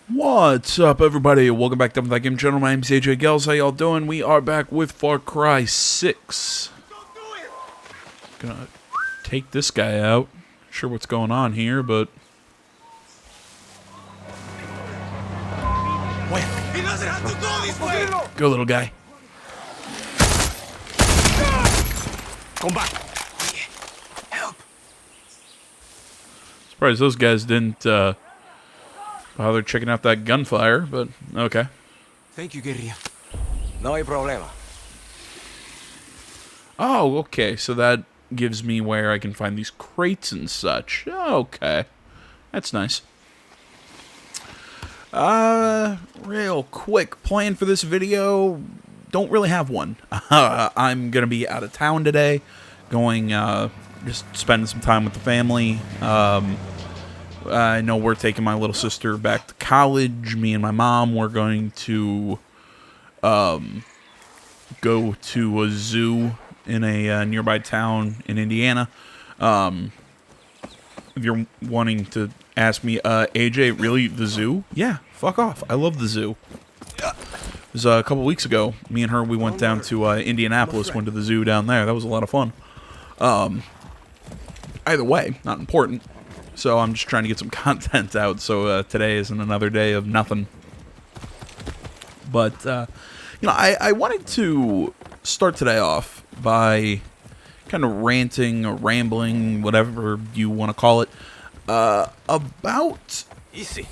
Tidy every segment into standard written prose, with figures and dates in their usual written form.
What's up, everybody? Welcome back to that game channel. My name's AJ Gels. How y'all doing? We are back with Far Cry 6. Gonna take this guy out. Not sure what's going on here, but He doesn't have to go this way! go, little guy. Come back! Help! Surprised those guys didn't bother checking out that gunfire, but okay. Thank you, guerrilla. No hay problema. Oh, okay. So that gives me where I can find these crates and such. Okay. That's nice. Real quick plan for this video. Don't really have one. I'm gonna be out of town today, going just spending some time with the family. I know we're taking my little sister back to college. Me and my mom, we're going to go to a zoo in a nearby town in Indiana. If you're wanting to ask me, AJ, really, the zoo? Yeah, fuck off. I love the zoo. It was a couple weeks ago. Me and her, we went down to Indianapolis, went to the zoo down there. That was a lot of fun. Either way, not important. So I'm just trying to get some content out, so today isn't another day of nothing. But, I wanted to start today off by kind of ranting or rambling, whatever you want to call it, about Easy.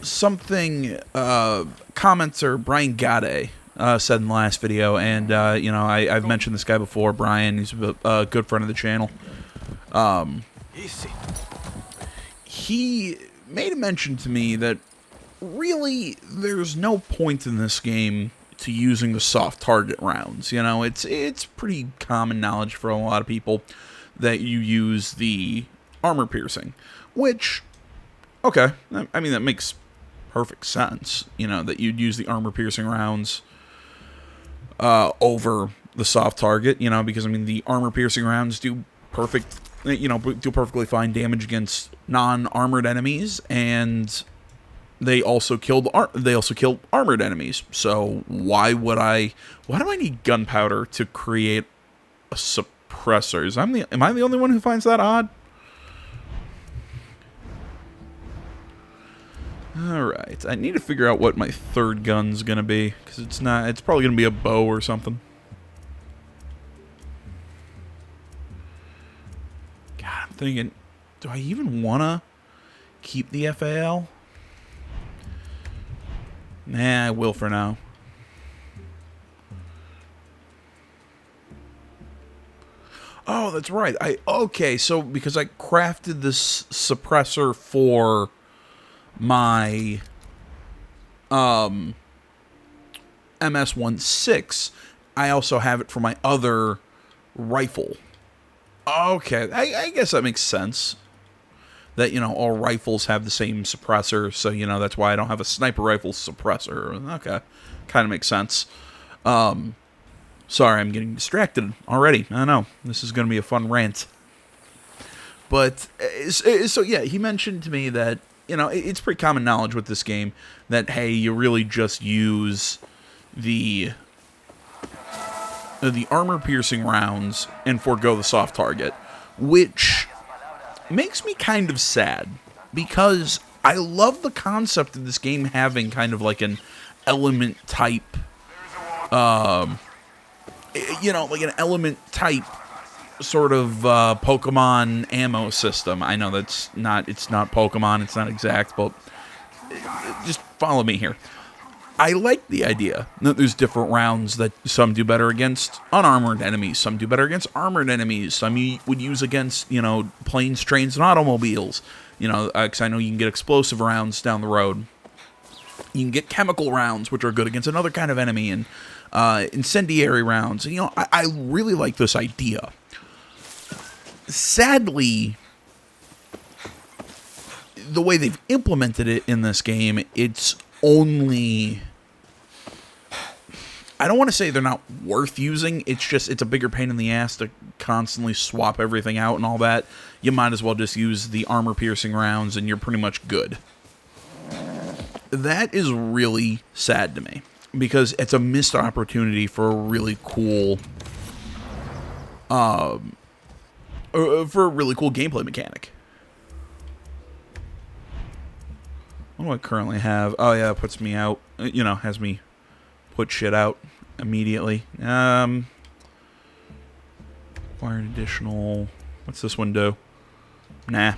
something commenter Brian Gade said in the last video. And, I've mentioned this guy before, Brian. He's a good friend of the channel. Easy. He made a mention to me that really there's no point in this game to using the soft target rounds. You know, it's pretty common knowledge for a lot of people that you use the armor piercing, which, okay, I mean, that makes perfect sense, you know, that you'd use the armor piercing rounds over the soft target, you know, because, I mean, the armor piercing rounds do perfectly fine damage against non-armored enemies, and they also kill armored enemies. So why do I need gunpowder to create a suppressor? Am I the only one who finds that odd? Alright, I need to figure out what my third gun's gonna be, because it's probably gonna be a bow or something. God, I'm thinking, do I even wanna keep the FAL? Nah, I will for now. Oh, that's right. Okay, so because I crafted this suppressor for my MS-16, I also have it for my other rifle. Okay, I guess that makes sense. That, you know, all rifles have the same suppressor, so, you know, that's why I don't have a sniper rifle suppressor. Okay, kind of makes sense. Sorry, I'm getting distracted already. I know, this is going to be a fun rant. But, so yeah, he mentioned to me that, you know, it's pretty common knowledge with this game that, hey, you really just use the armor-piercing rounds and forego the soft target, which makes me kind of sad, because I love the concept of this game having kind of like an element type, like an element type sort of Pokemon ammo system. I know it's not Pokemon, it's not exact, but just follow me here. I like the idea that there's different rounds that some do better against unarmored enemies, some do better against armored enemies, some you would use against, you know, planes, trains, and automobiles. You know, because I know you can get explosive rounds down the road. You can get chemical rounds, which are good against another kind of enemy, and incendiary rounds. And, you know, I really like this idea. Sadly, the way they've implemented it in this game, it's only, I don't want to say they're not worth using, it's a bigger pain in the ass to constantly swap everything out and all that. You might as well just use the armor-piercing rounds and you're pretty much good. that is really sad to me, because it's a missed opportunity for a really cool, gameplay mechanic. What do I currently have? Oh yeah, it puts me out. You know, has me put shit out immediately. Acquired additional. What's this one do? Nah.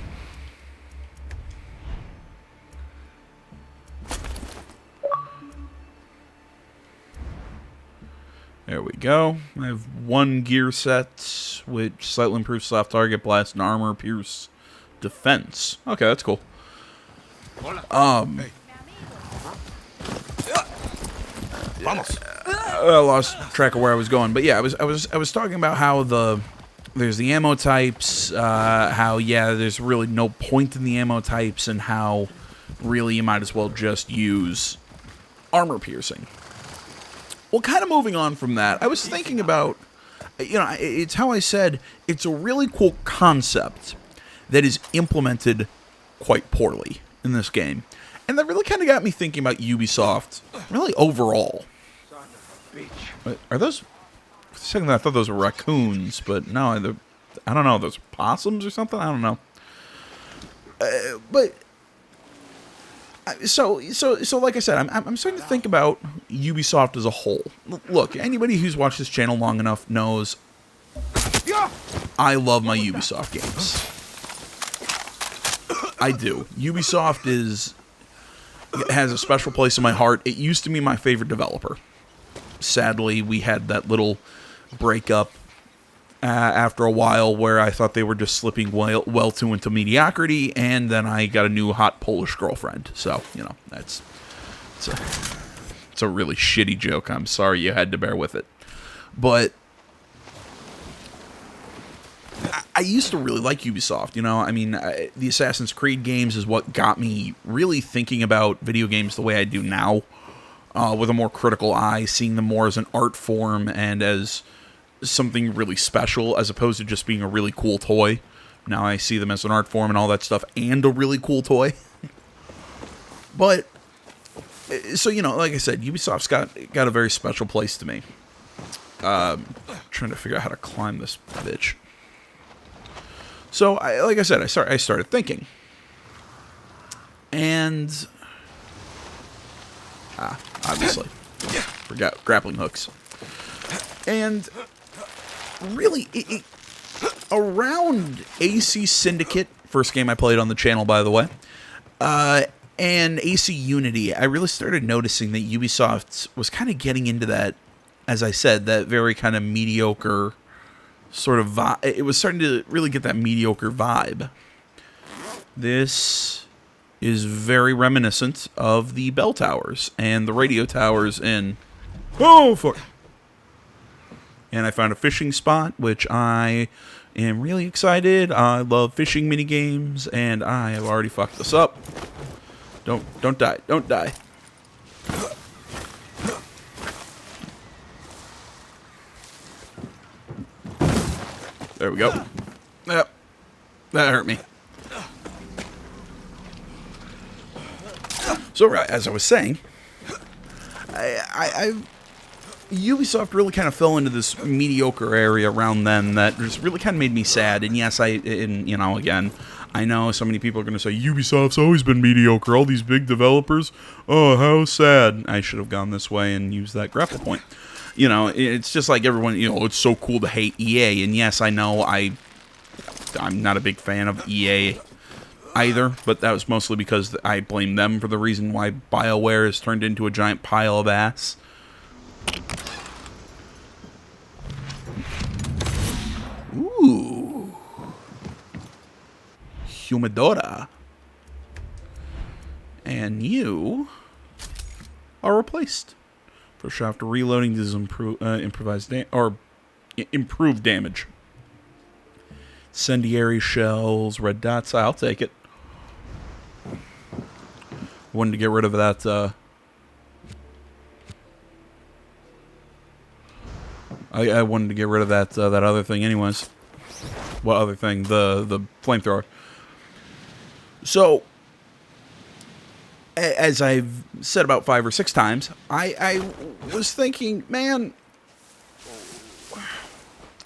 There we go. I have 1 gear set, which slightly improves soft target, blast, and armor, pierce, defense. Okay, that's cool. Vamos. I lost track of where I was going, but yeah, I was talking about how there's the ammo types, how there's really no point in the ammo types, and how really you might as well just use armor piercing. Well, kind of moving on from that, I was thinking about, it's how I said, it's a really cool concept that is implemented quite poorly in this game. And that really kind of got me thinking about Ubisoft, really overall. Are those, for a second I thought those were raccoons, but no, I don't know, those are possums or something? I don't know. So like I said, I'm starting to think about Ubisoft as a whole. Look, anybody who's watched this channel long enough knows I love my Ubisoft games. I do. Ubisoft has a special place in my heart. It used to be my favorite developer. Sadly, we had that little breakup after a while where I thought they were just slipping well too into mediocrity, and then I got a new hot Polish girlfriend. So, it's a really shitty joke. I'm sorry you had to bear with it. But I used to really like Ubisoft, the Assassin's Creed games is what got me really thinking about video games the way I do now, with a more critical eye, seeing them more as an art form and as something really special, as opposed to just being a really cool toy. Now I see them as an art form and all that stuff, and a really cool toy. But, so, like I said, Ubisoft's got a very special place to me. Trying to figure out how to climb this bitch. So, like I said, I started thinking. And, obviously, forgot grappling hooks. And really, around AC Syndicate, first game I played on the channel, by the way, and AC Unity, I really started noticing that Ubisoft was kind of getting into that, as I said, that very kind of mediocre sort of vibe. It was starting to really get that mediocre vibe. This is very reminiscent of the bell towers and the radio towers in... Oh, fuck! And I found a fishing spot, which I am really excited. I love fishing minigames, and I have already fucked this up. Don't die. Don't die. There we go. Yep. That hurt me. So, as I was saying, Ubisoft really kind of fell into this mediocre area around then that just really kind of made me sad. And yes, again, I know so many people are going to say, Ubisoft's always been mediocre, all these big developers. Oh, how sad. I should have gone this way and used that grapple point. It's just like everyone, it's so cool to hate EA. And yes, I know I'm not a big fan of EA either, but that was mostly because I blame them for the reason why BioWare has turned into a giant pile of ass. Ooh. Humidora. And you are replaced. First after reloading does improved damage. Incendiary shells, red dots. I'll take it. Wanted to get rid of that. I wanted to get rid of that other thing, anyways. What other thing? The flamethrower. So, as I've said about 5 or 6 times, I was thinking, man,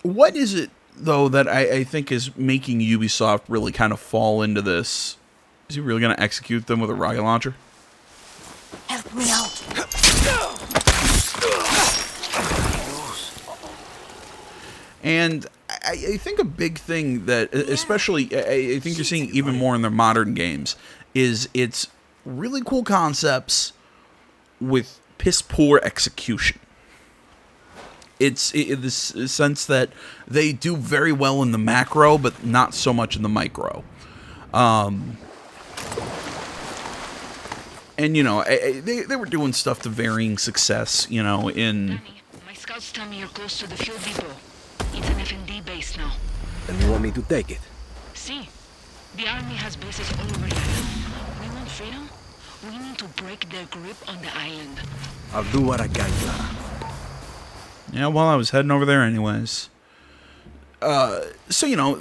what is it, though, that I think is making Ubisoft really kind of fall into this? Is he really going to execute them with a rocket launcher? Help me out. And I think a big thing that, especially, I think you're seeing even more in their modern games, is it's really cool concepts with piss poor execution. It's the sense that they do very well in the macro, but not so much in the micro. And, you know, they were doing stuff to varying success, you know, in... Danny, my scouts tell me you're close to the fuel depot. It's an FND base now. And you want me to take it? See, the army has bases all over the island. We want freedom. We need to break their grip on the island. I'll do what I can, Clara. Yeah, well, I was heading over there anyways. So, you know,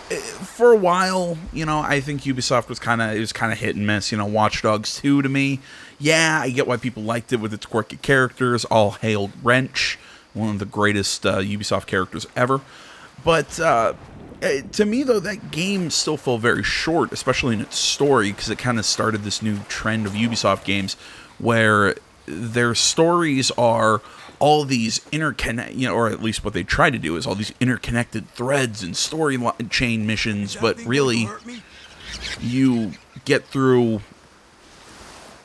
for a while, you know, I think Ubisoft was kind of hit and miss. You know, Watch Dogs 2 to me, yeah, I get why people liked it with its quirky characters. All hail Wrench, one of the greatest Ubisoft characters ever. But to me, though, that game still fell very short, especially in its story, because it kind of started this new trend of Ubisoft games where their stories are all these interconnect, you know, or at least what they try to do is all these interconnected threads and story chain missions, but really you get through,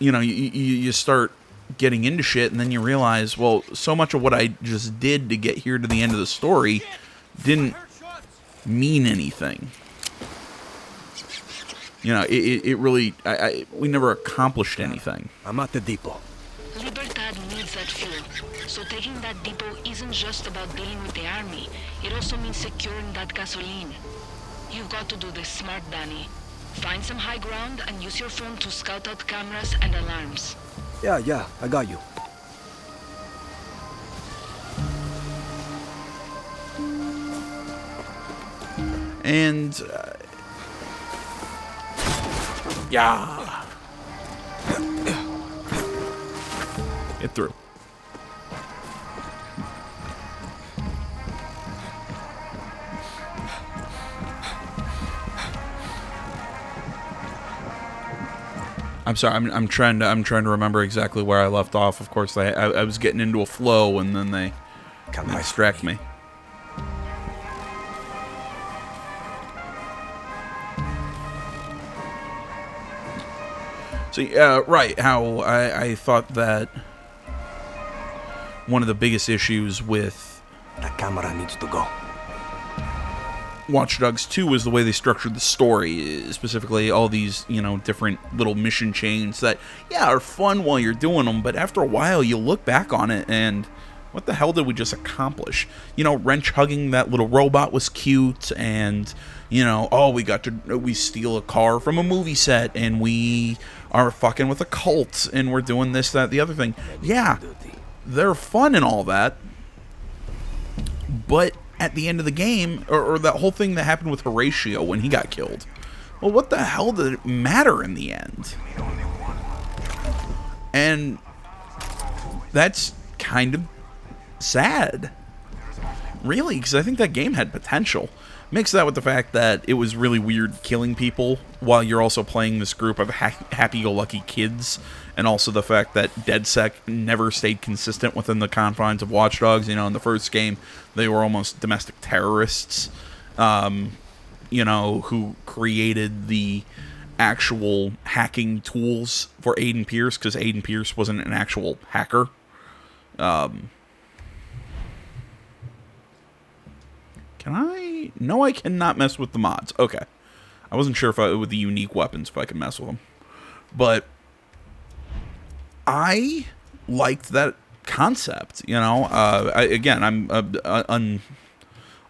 you know, you start getting into shit, and then you realize, well, so much of what I just did to get here to the end of the story didn't mean anything. You know, it really, we never accomplished anything. I'm at the depot. Libertad needs that fuel. So taking that depot isn't just about dealing with the army. It also means securing that gasoline. You've got to do this smart, Danny. Find some high ground and use your phone to scout out cameras and alarms. Yeah, I got you. And, yeah. Get through. I'm sorry. I'm trying to remember exactly where I left off. Of course, I was getting into a flow, and then they distract me. So, right, how I thought that one of the biggest issues with That camera needs to go. Watch Dogs 2 was the way they structured the story, specifically all these, you know, different little mission chains that, yeah, are fun while you're doing them, but after a while you look back on it and what the hell did we just accomplish? You know, Wrench hugging that little robot was cute, and, you know, oh, we steal a car from a movie set, and we are fucking with a cult, and we're doing this, that, the other thing. Yeah, they're fun and all that, but at the end of the game, or that whole thing that happened with Horatio when he got killed, well, what the hell did it matter in the end? And that's kind of sad, really, because I think that game had potential. Mix that with the fact that it was really weird killing people while you're also playing this group of happy-go-lucky kids, and also the fact that DedSec never stayed consistent within the confines of Watch Dogs. You know, in the first game, they were almost domestic terrorists, you know, who created the actual hacking tools for Aiden Pierce, because Aiden Pierce wasn't an actual hacker. Can I? No, I cannot mess with the mods. Okay. I wasn't sure if with the unique weapons, if I could mess with them. But I liked that concept, you know.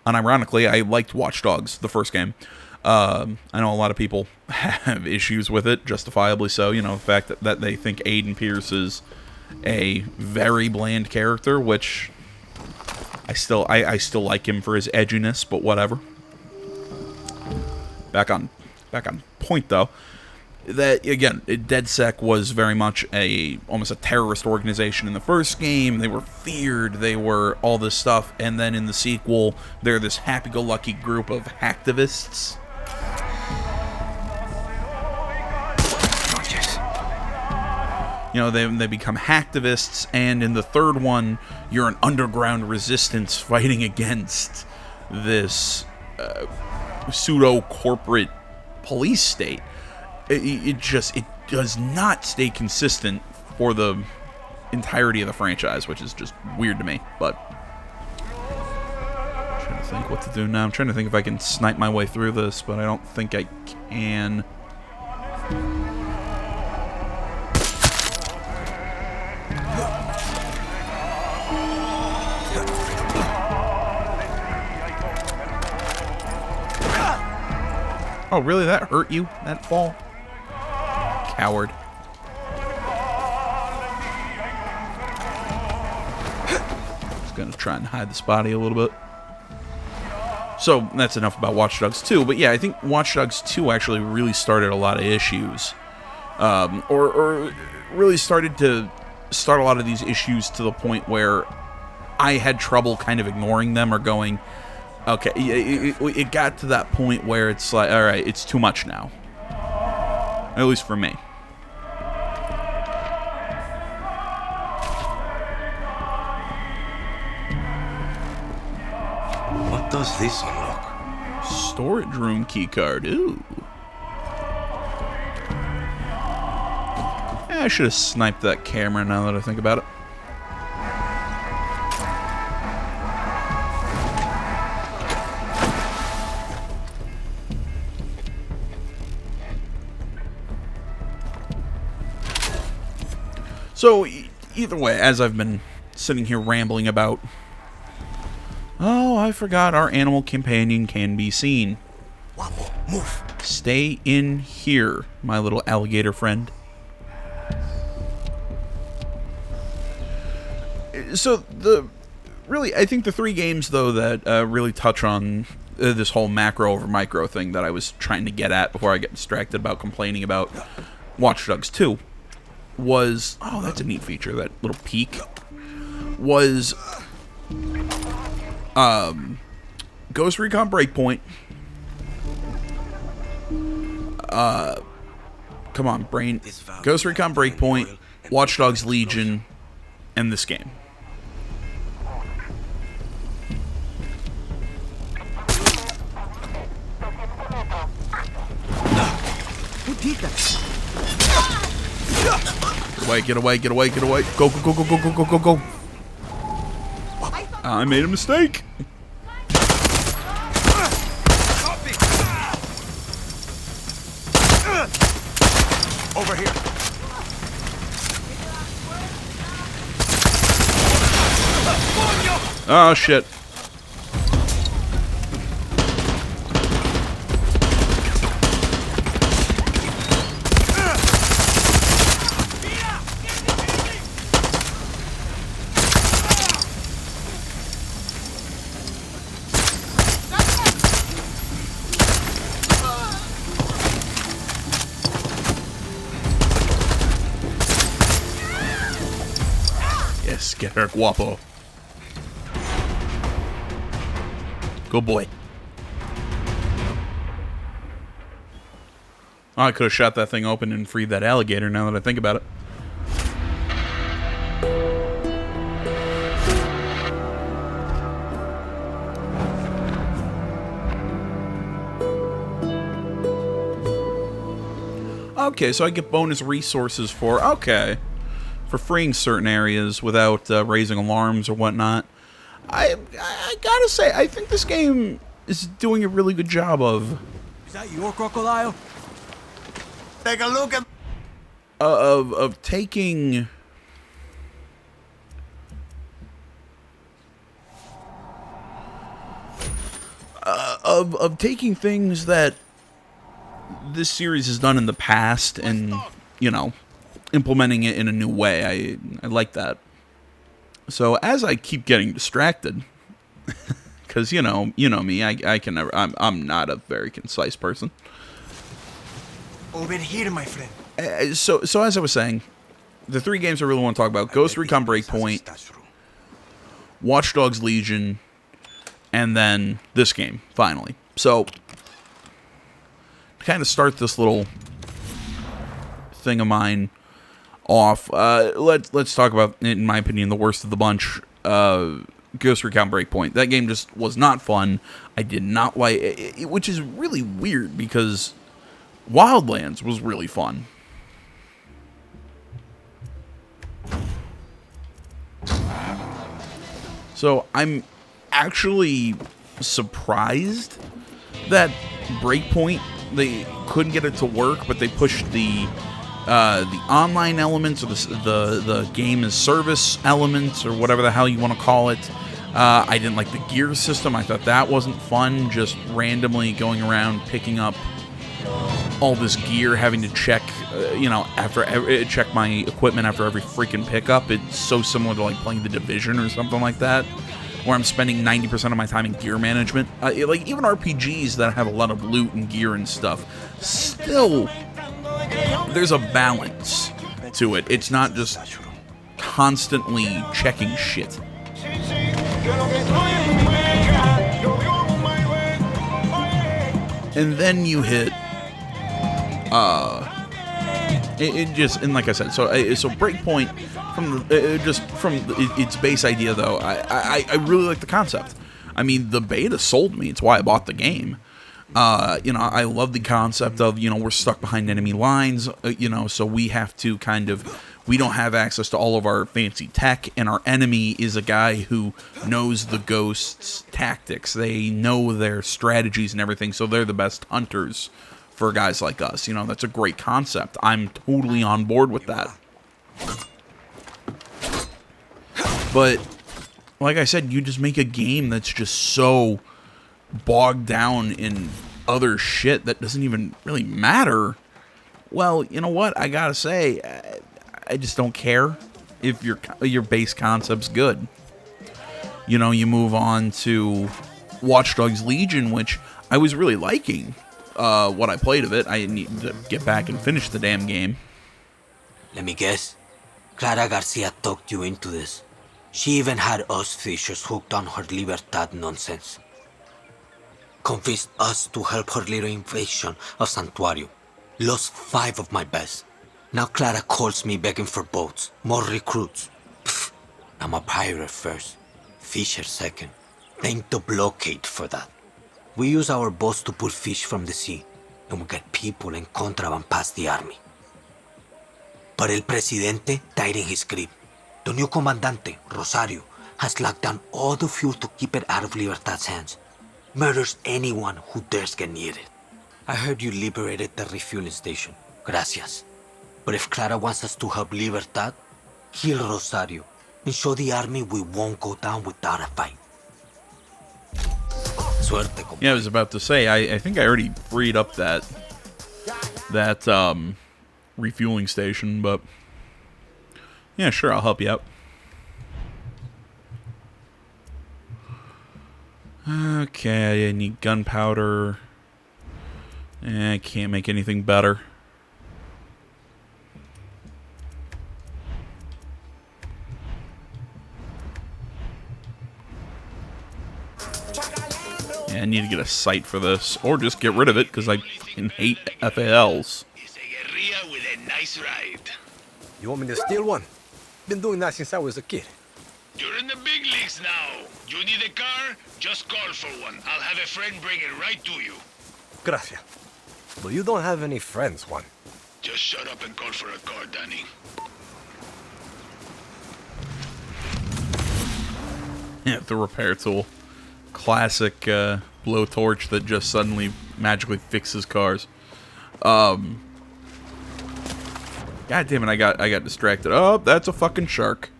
Unironically, I liked Watch Dogs, the first game. I know a lot of people have issues with it, justifiably so. You know, the fact that they think Aiden Pierce is a very bland character, which I still like him for his edginess, but whatever. Back on back on point though. That again, DedSec was very much almost a terrorist organization in the first game. They were feared, they were all this stuff, and then in the sequel, they're this happy-go-lucky group of hacktivists. You know, they become hacktivists, and in the third one, you're an underground resistance fighting against this pseudo-corporate police state. It does not stay consistent for the entirety of the franchise, which is just weird to me. But I'm trying to think what to do now. I'm trying to think if I can snipe my way through this, but I don't think I can. Oh, really? That hurt you? That fall? Coward. Just gonna try and hide this body a little bit. So, that's enough about Watch Dogs 2. But yeah, I think Watch Dogs 2 actually really started a lot of issues. Or really started to start a lot of these issues to the point where I had trouble kind of ignoring them or going, okay, it got to that point where it's like, alright, it's too much now. At least for me. What does this unlock? Storage room keycard, ooh. I should have sniped that camera now that I think about it. So, either way, as I've been sitting here rambling about, oh, I forgot our animal companion can be seen. Guapo, move. Stay in here, my little alligator friend. So, I think the three games, though, that really touch on this whole macro over micro thing that I was trying to get at before I get distracted about complaining about Watch Dogs 2 was, oh, that's a neat feature, that little peak, was Ghost Recon Breakpoint, come on, brain, Ghost Recon Breakpoint, Watch Dogs Legion, and this game. Who did that? Get away, get away, get away. Go, go, go, go, go, go, go, go, go. I made a mistake. Over here. Oh, shit. Yes, get her, guapo. Good boy. Oh, I could have shot that thing open and freed that alligator now that I think about it. Okay, so I get bonus resources for freeing certain areas without raising alarms or whatnot. I gotta say, I think this game is doing a really good job of... Is that your crocodile? Take a look at... Of taking... Of taking things that this series has done in the past and, you know, implementing it in a new way. I like that. So as I keep getting distracted, because you know me, I'm not a very concise person. Over here, my friend. So as I was saying, the 3 games I really want to talk about: Ghost Recon Breakpoint, Watch Dogs Legion, and then this game, finally. So, to kind of start this little thing of mine off, let's talk about, in my opinion, the worst of the bunch, Ghost Recon Breakpoint. That game just was not fun. I did not like it, which is really weird because Wildlands was really fun. So I'm actually surprised that Breakpoint, they couldn't get it to work, but they pushed the online elements, or the game as service elements, or whatever the hell you want to call it. I didn't like the gear system. I thought that wasn't fun, just randomly going around picking up all this gear, having to check, check my equipment after every freaking pickup. It's so similar to like playing The Division or something like that, where I'm spending 90% of my time in gear management. Like even RPGs that have a lot of loot and gear and stuff, still there's a balance to it. It's not just constantly checking shit. And then you hit and like I said, so Breakpoint, from its base idea, though, I really like the concept. I mean, the beta sold me. It's why I bought the game. I love the concept of, we're stuck behind enemy lines, so we have to we don't have access to all of our fancy tech, and our enemy is a guy who knows the ghosts' tactics. They know their strategies and everything, so they're the best hunters for guys like us. That's a great concept. I'm totally on board with that. But, like I said, you just make a game that's just so bogged down in other shit that doesn't even really matter. Well, you know what? I gotta say, I just don't care if your base concept's good. You move on to Watch Dogs Legion, which I was really liking. What I played of it. I need to get back and finish the damn game. Let me guess. Clara Garcia talked you into this. She even had us fishers hooked on her Libertad nonsense. Convinced us to help her little invasion of Santuario. Lost 5 of my best. Now Clara calls me begging for boats, more recruits. Pfft, I'm a pirate first, fisher second. Thank the blockade for that. We use our boats to pull fish from the sea, and we get people and contraband past the army. But El Presidente died in his grip. The new Comandante, Rosario, has locked down all the fuel to keep it out of Libertad's hands. Murders anyone who dares get near it. I heard you liberated the refueling station. Gracias. But if Clara wants us to help Libertad, kill Rosario and show the army we won't go down without a fight. Suerte, compadre. Yeah, I was about to say, I think I already freed up that refueling station, but yeah, sure, I'll help you out. Okay, I need gunpowder. I can't make anything better. Yeah, I need to get a sight for this, or just get rid of it, because I fucking hate FALs. It's a guerrilla with a nice ride. You want me to steal one? Been doing that since I was a kid. You're in the big leagues now. You need a car? Just call for one. I'll have a friend bring it right to you. Gracias. But you don't have any friends, Juan. Just shut up and call for a car, Danny. Yeah, the repair tool. Classic blowtorch that just suddenly magically fixes cars. God damn it, I got distracted. Oh, that's a fucking shark.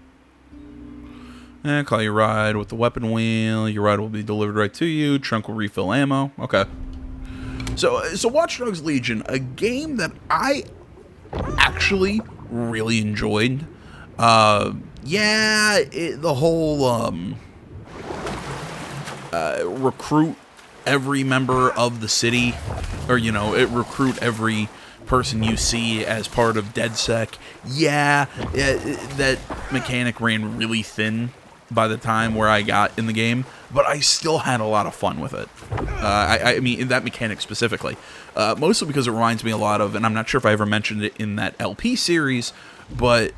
And call your ride with the weapon wheel. Your ride will be delivered right to you. Trunk will refill ammo. Okay. So Watch Dogs Legion, a game that I actually really enjoyed. The whole recruit every member of the city, or recruit every person you see as part of DedSec. Yeah, that mechanic ran really thin by the time where I got in the game, but I still had a lot of fun with it. I mean, in that mechanic specifically. Mostly because it reminds me a lot of, and I'm not sure if I ever mentioned it in that LP series, but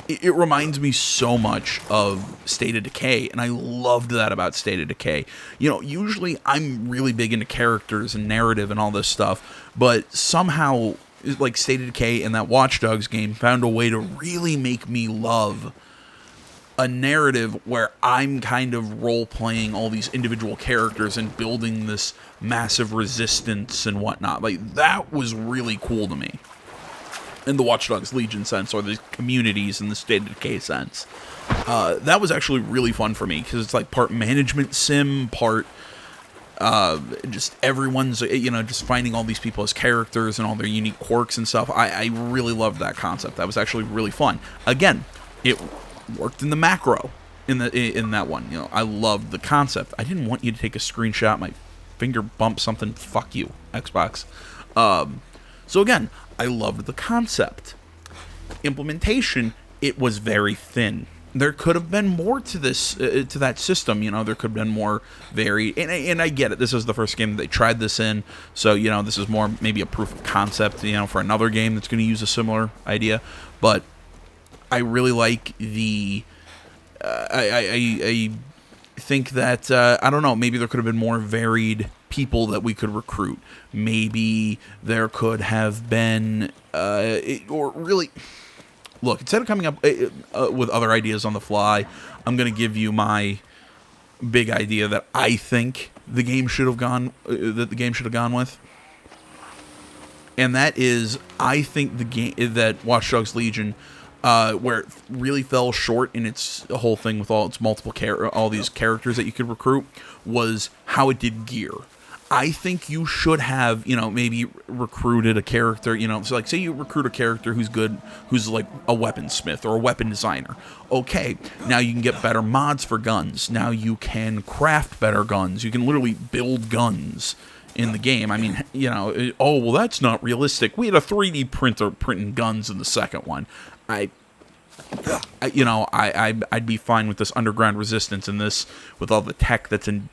it reminds me so much of State of Decay, and I loved that about State of Decay. You know, usually I'm really big into characters and narrative and all this stuff, but somehow, like, State of Decay and that Watch Dogs game found a way to really make me love a narrative where I'm kind of role-playing all these individual characters and building this massive resistance and whatnot. Like, that was really cool to me. In the Watch Dogs Legion sense, or the communities in the State of Decay sense. That was actually really fun for me, because it's like part management sim, part just everyone's, you know, just finding all these people as characters and all their unique quirks and stuff. I really loved that concept. That was actually really fun. Again, it worked in the macro in that one. You know, I loved the concept. I didn't want you to take a screenshot. My finger bumped something. Fuck you, Xbox. So again, I loved the concept. Implementation, it was very thin. There could have been more to this, to that system. You know, there could have been more varied. And I get it. This is the first game that they tried this in, so you know, this is more maybe a proof of concept. You know, for another game that's going to use a similar idea. But I really like the. I think that I don't know. Maybe there could have been more varied people that we could recruit. Maybe there could have been, or really, look. Instead of coming up with other ideas on the fly, I'm going to give you my big idea that I think the game should have gone. That the game should have gone with. And that is, I think the game that Watch Dogs Legion. Where it really fell short in its whole thing with all its multiple all these characters that you could recruit, was how it did gear. I think you should have, you know, maybe recruited a character, you know, so like say you recruit a character who's good, who's like a weaponsmith or a weapon designer. Okay, now you can get better mods for guns. Now you can craft better guns. You can literally build guns in the game. I mean, you know, oh, well, that's not realistic. We had a 3D printer printing guns in the second one. I'd be fine with this underground resistance and this with all the tech that's in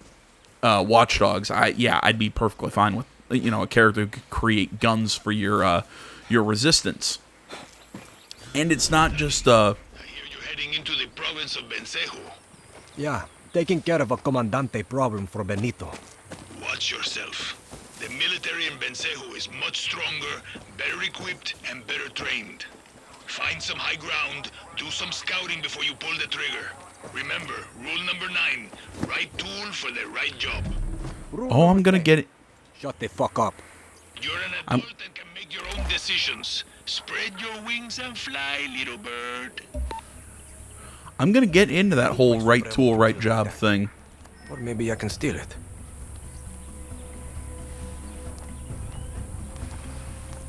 Watch Dogs. I'd be perfectly fine with, you know, a character who could create guns for your resistance. And it's not just I hear you heading into the province of Bencejo. Yeah, taking care of a comandante problem for Benito. Watch yourself. The military in Bencejo is much stronger, better equipped, and better trained. Find some high ground, do some scouting before you pull the trigger. Remember, rule number 9, right tool for the right job. Oh, I'm gonna get it. Shut the fuck up. You're an adult and can make your own decisions. Spread your wings and fly, little bird. I'm gonna get into that whole right tool, right job thing. Or maybe I can steal it.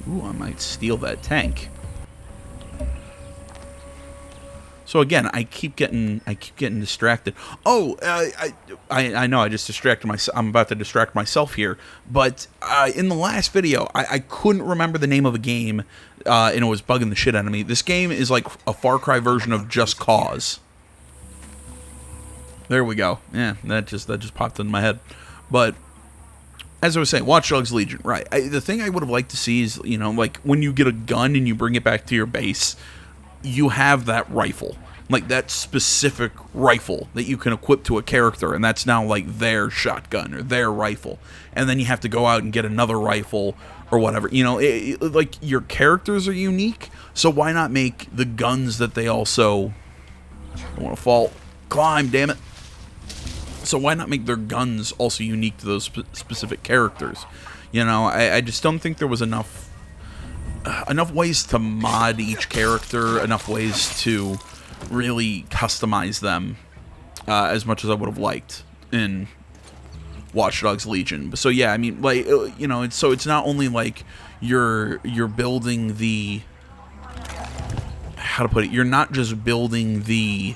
Ooh, I might steal that tank. So again, I keep getting distracted. Oh, I know I just distracted myself. I'm about to distract myself here. But in the last video, I couldn't remember the name of the game, and it was bugging the shit out of me. This game is like a Far Cry version of Just Cause. There we go. Yeah, that just popped in my head. But as I was saying, Watch Dogs Legion, right? The thing I would have liked to see is, you know, like when you get a gun and you bring it back to your base, you have that rifle, like that specific rifle that you can equip to a character, and that's now like their shotgun or their rifle, and then you have to go out and get another rifle or whatever. You know, like your characters are unique, so why not make the guns that they also I want to fall, climb, damn it. So why not make their guns also unique to those specific characters? You know, I just don't think there was enough ways to mod each character, enough ways to really customize them as much as I would have liked in Watch Dogs Legion. So yeah, I mean, like, you know, it's not only like you're building the, how to put it, you're not just building the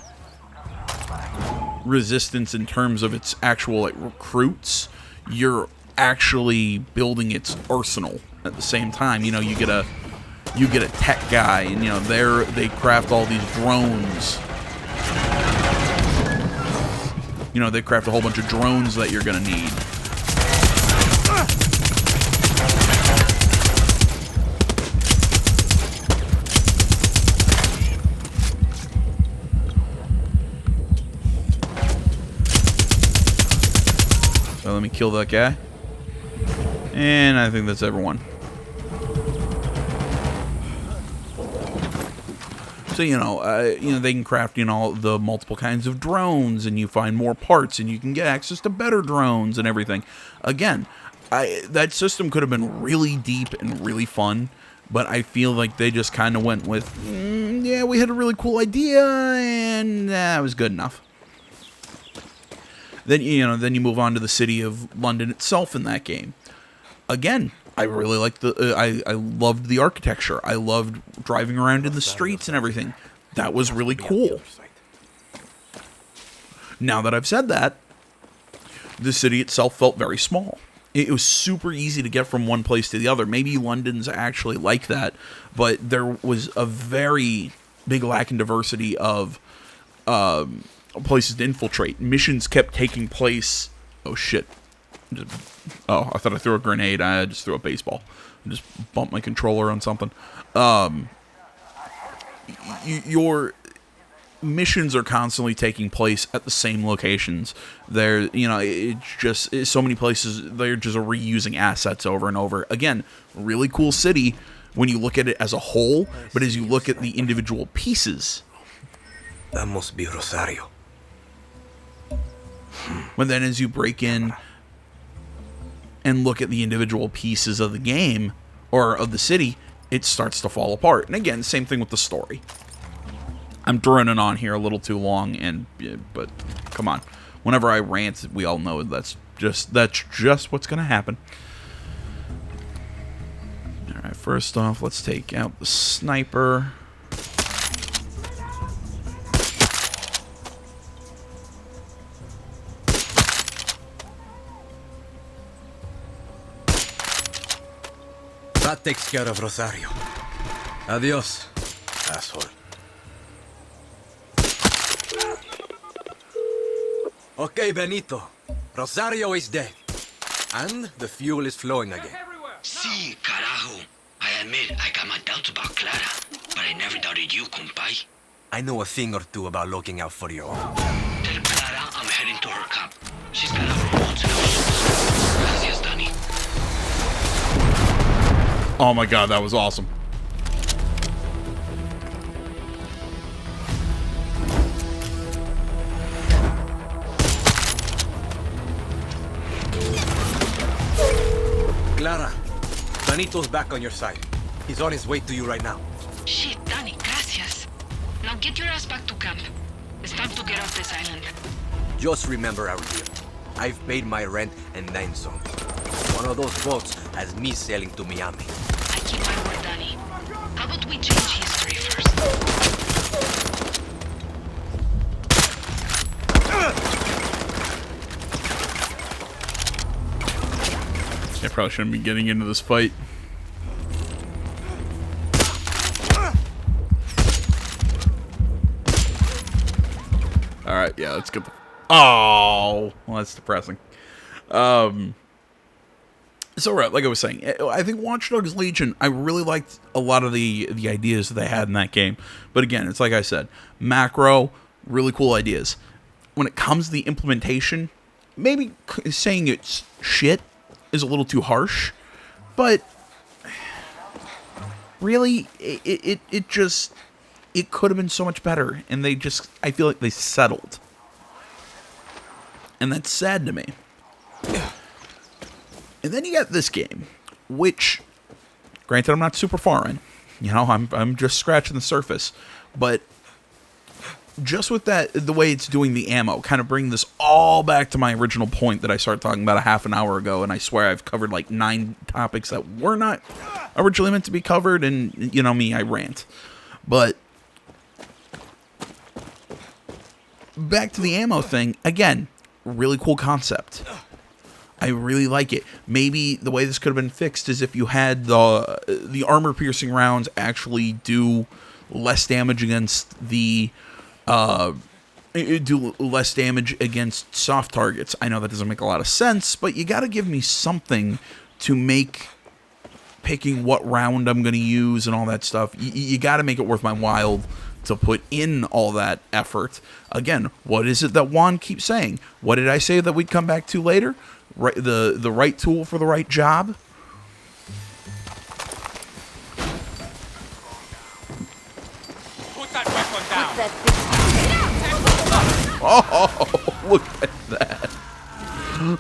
resistance in terms of its actual like recruits, you're actually building its arsenal at the same time. You know, you get a tech guy, and you know they craft all these drones. You know, they craft a whole bunch of drones that you're gonna need. So let me kill that guy. And I think that's everyone. So, you know, they can craft, you know, the multiple kinds of drones, and you find more parts, and you can get access to better drones and everything. Again, that system could have been really deep and really fun, but I feel like they just kind of went with, yeah, we had a really cool idea, and that was good enough. Then, you know, then you move on to the city of London itself in that game. Again, I really liked I loved the architecture. I loved driving around in the streets and everything. That was really cool. Now that I've said that, the city itself felt very small. It was super easy to get from one place to the other. Maybe London's actually like that, but there was a very big lack in diversity of places to infiltrate. Missions kept taking place. Oh shit. Oh, I thought I threw a grenade. I just threw a baseball. I just bumped my controller on something. Your missions are constantly taking place at the same locations. There, you know, it's so many places. They're just reusing assets over and over. Again, really cool city when you look at it as a whole, but as you look at the individual pieces, That must be Rosario. but then as you break in and look at the individual pieces of the game, or of the city, it starts to fall apart. And again, same thing with the story. I'm droning on here a little too long, but come on. Whenever I rant, we all know that's just what's going to happen. Alright, first off, let's take out the sniper. That takes care of Rosario. Adios, asshole. Okay, Benito. Rosario is dead. And the fuel is flowing again. Sí, carajo. I admit I got my doubts about Clara, but I never doubted you, compay. I know a thing or two about looking out for your own. Tell Clara I'm heading to her camp. She's got our remotes and our Gracias, Danny. Oh my god, that was awesome. Clara, Benito's back on your side. He's on his way to you right now. Shit, Danny, gracias. Now get your ass back to camp. It's time to get off this island. Just remember our deal. I've paid my rent and then some. One of those boats has me sailing to Miami. I keep my word, Danny. How about we change history first? I probably shouldn't be getting into this fight. Alright, yeah, let's get the... Oh! Well, that's depressing. So, right, like I was saying, I think Watch Dogs Legion, I really liked a lot of the ideas that they had in that game. But again, it's like I said, macro, really cool ideas. When it comes to the implementation, maybe saying it's shit is a little too harsh, but really, it could have been so much better, and I feel like they settled. And that's sad to me. And then you got this game, which, granted, I'm not super far in. You know, I'm just scratching the surface. But just with that, the way it's doing the ammo, kind of bring this all back to my original point that I started talking about a half an hour ago, and I swear I've covered like 9 topics that were not originally meant to be covered, and you know me, I rant. But back to the ammo thing, again, really cool concept. I really like it. Maybe the way this could have been fixed is if you had the armor-piercing rounds actually do less damage against the do less damage against soft targets. I know that doesn't make a lot of sense, but you got to give me something to make picking what round I'm going to use and all that stuff. You got to make it worth my while to put in all that effort. Again, what is it that Juan keeps saying? What did I say that we'd come back to later? Right, the right tool for the right job? Put that weapon down. Oh, look at that.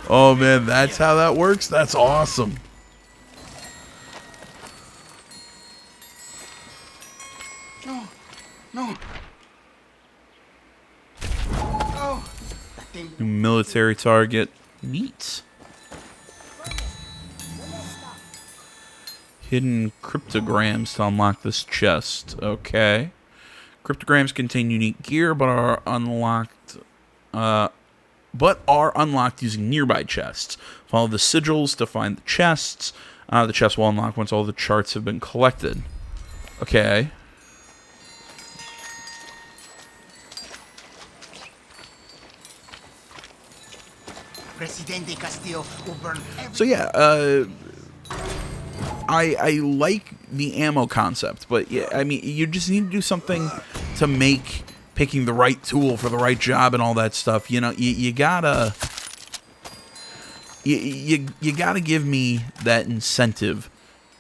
Oh, man, that's how that works? That's awesome. No. No. Oh. That thing. New military target. Neat. Hidden cryptograms to unlock this chest. Okay. Cryptograms contain unique gear, but are unlocked using nearby chests. Follow the sigils to find the chests. The chests will unlock once all the charts have been collected. Okay. Presidente Castillo will burn every. So yeah, I like the ammo concept, but yeah, I mean, you just need to do something to make picking the right tool for the right job and all that stuff. You know, you gotta give me that incentive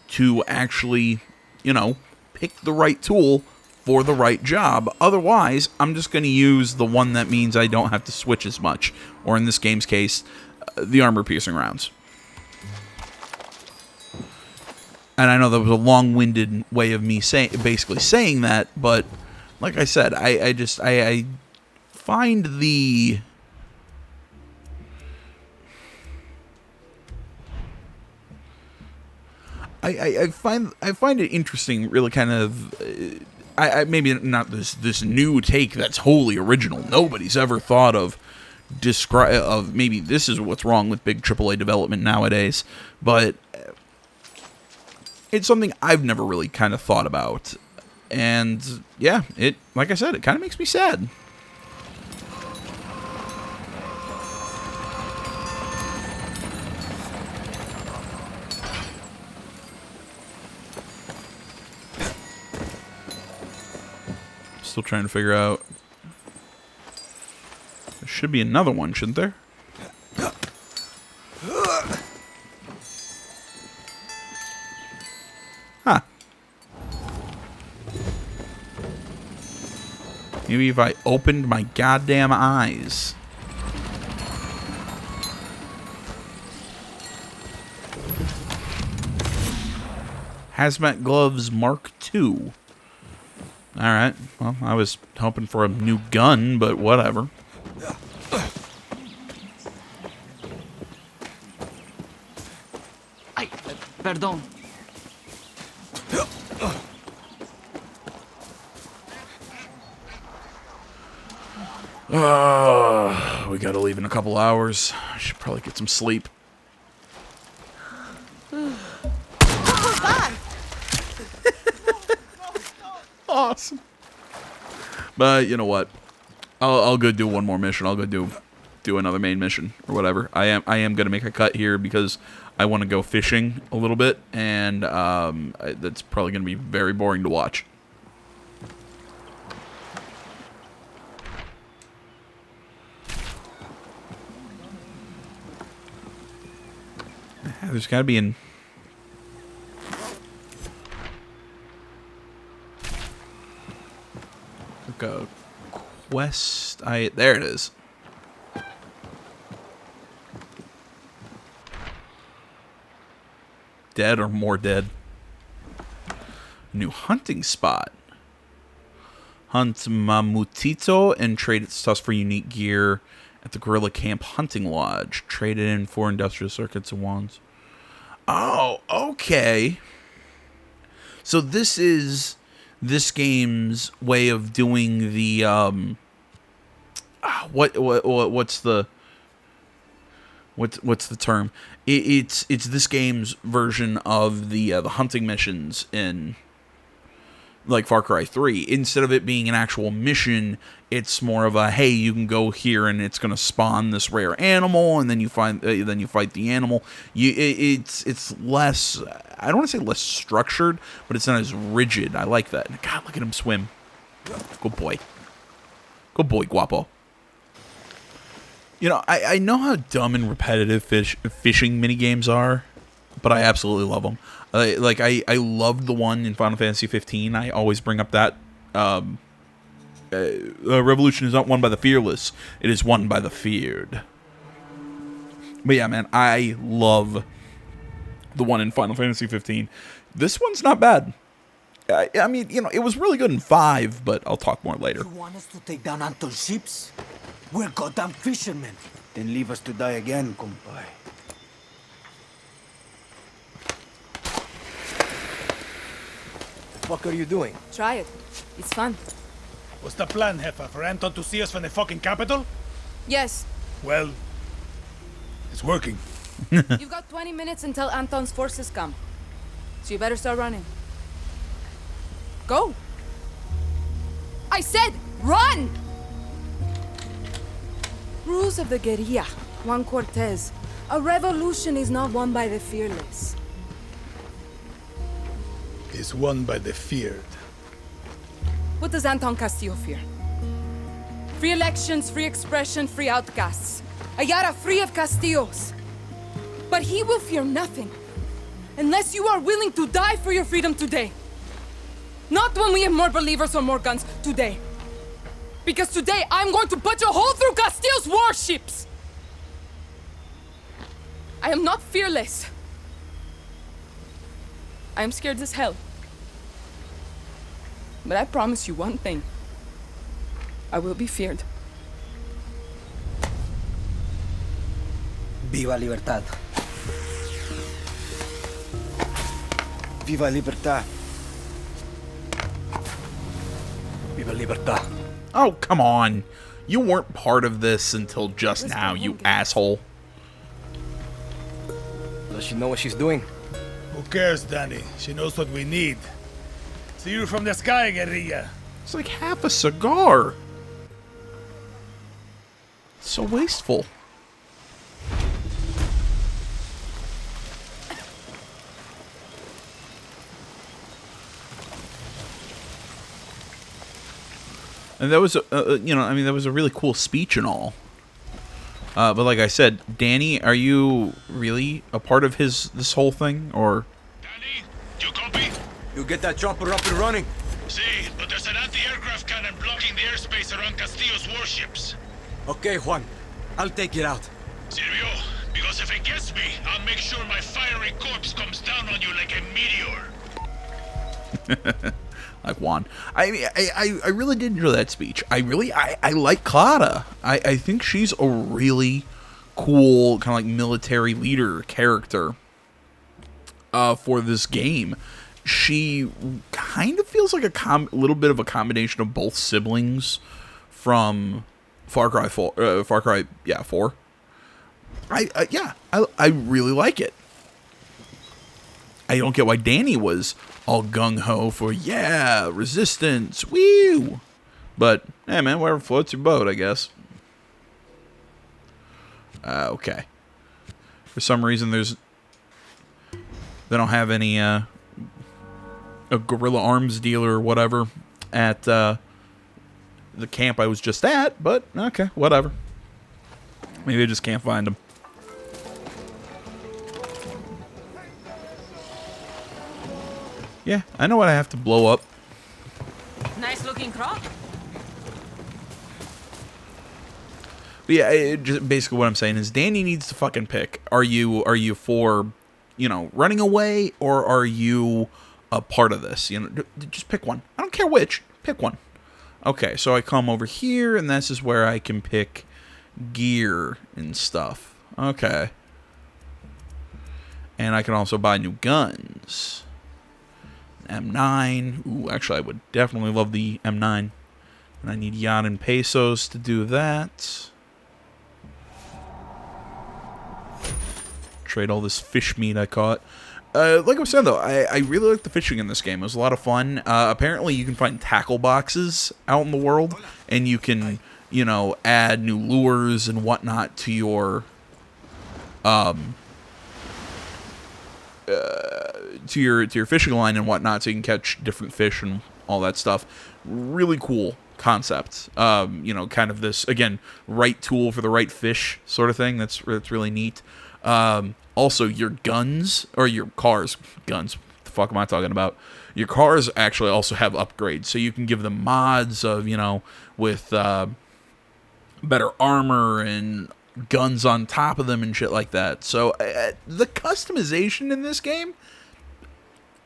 to actually, you know, pick the right tool for the right job. Otherwise, I'm just going to use the one that means I don't have to switch as much, or in this game's case, the armor-piercing rounds. And I know that was a long-winded way of me basically saying that, but like I said, I find the I find it interesting, really kind of. I maybe not this new take that's wholly original. Nobody's ever thought of maybe this is what's wrong with big AAA development nowadays, but it's something I've never really kind of thought about. And yeah, it, like I said, it kind of makes me sad. Still trying to figure out. There should be another one, shouldn't there? Huh. Maybe if I opened my goddamn eyes. Hazmat gloves Mark II. Alright, well, I was hoping for a new gun, but whatever. Ay, perdón. We gotta leave in a couple hours. I should probably get some sleep. Awesome. But you know what? I'll go do one more mission. I'll go do another main mission or whatever. I am gonna make a cut here because I want to go fishing a little bit, and that's probably gonna be very boring to watch. There's gotta be an. A quest. There it is. Dead or more dead. New hunting spot. Hunt Mamutito and trade its tusk for unique gear at the Gorilla Camp Hunting Lodge. Trade it in for industrial circuits and wands. Oh, okay. So this is this game's way of doing the what's the what's the term? It's this game's version of the hunting missions in like Far Cry 3. Instead of it being an actual mission, it's more of a, hey, you can go here and it's gonna spawn this rare animal, and then you fight the animal. It's less, I don't want to say less structured, but it's not as rigid. I like that. God, look at him swim. Good boy. Good boy, Guapo. You know, I know how dumb and repetitive fishing minigames are, but I absolutely love them. I loved the one in Final Fantasy 15. I always bring up that. Revolution is not won by the fearless. It is won by the feared. But yeah, man, I love the one in Final Fantasy 15. This one's not bad. I mean, you know, it was really good in 5, but I'll talk more later. You want us to take down Anton's ships? We're goddamn fishermen. Then leave us to die again, compay. What are you doing? Try it. It's fun. What's the plan, Heffa? For Anton to see us from the fucking capital? Yes. Well, it's working. You've got 20 minutes until Anton's forces come. So you better start running. Go. I said run! Rules of the guerrilla. Juan Cortez. A revolution is not won by the fearless. Is won by the feared. What does Anton Castillo fear? Free elections, free expression, free outcasts. A Yara free of Castillos. But he will fear nothing. Unless you are willing to die for your freedom today. Not when we have more believers or more guns. Today. Because today I'm going to put a hole through Castillo's warships! I am not fearless. I am scared as hell. But I promise you one thing. I will be feared. Viva Libertad. Viva Libertad. Viva Libertad. Oh, come on. You weren't part of this until just now, you asshole. Does she know what she's doing? Who cares, Danny? She knows what we need. See you from the sky, guerrilla. It's like half a cigar. So wasteful. And that was, you know, I mean, that was a really cool speech and all. But like I said, Danny, are you really a part of this whole thing, or? Danny, you copy? You get that chopper up and running. See, but there's an anti-aircraft cannon blocking the airspace around Castillo's warships. Okay, Juan. I'll take it out. Silvio, because if it gets me, I'll make sure my fiery corpse comes down on you like a meteor. Like Juan. I really did enjoy that speech. I like Clara. I think she's a really cool kind of like military leader character for this game. She kind of feels like a little bit of a combination of both siblings from Far Cry 4. 4. I really like it. I don't get why Danny was all gung-ho for, yeah, resistance, woo! But, hey man, whatever floats your boat, I guess. Okay. For some reason, they don't have any, a guerrilla arms dealer or whatever at, the camp I was just at, but, okay, whatever. Maybe I just can't find them. Yeah, I know what I have to blow up. Nice looking crop. But yeah, just basically what I'm saying is Danny needs to fucking pick. Are you for, you know, running away, or are you a part of this? You know, just pick one. I don't care which. Pick one. Okay, so I come over here, and this is where I can pick gear and stuff. Okay. And I can also buy new guns. M9. Ooh, actually, I would definitely love the M9. And I need yen and pesos to do that. Trade all this fish meat I caught. Like I was saying, though, I really like the fishing in this game. It was a lot of fun. Apparently, you can find tackle boxes out in the world, and you can, you know, add new lures and whatnot to your, to your fishing line and whatnot, so you can catch different fish and all that stuff. Really cool concept. You know, kind of this, again, right tool for the right fish sort of thing. That's really neat. Also, your guns, or your cars, guns, what the fuck am I talking about? Your cars actually also have upgrades, so you can give them mods of, you know, with better armor and guns on top of them and shit like that. So the customization in this game,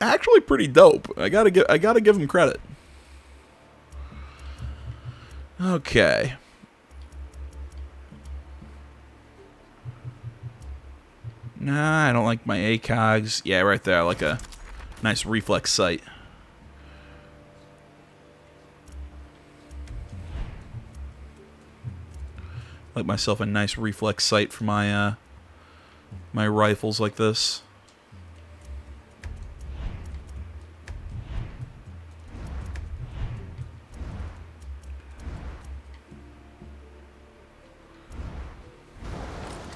actually pretty dope. I gotta give them credit. Okay. Nah, I don't like my ACOGs. Yeah, right there. I like a nice reflex sight. Like myself a nice reflex sight for my my rifles like this.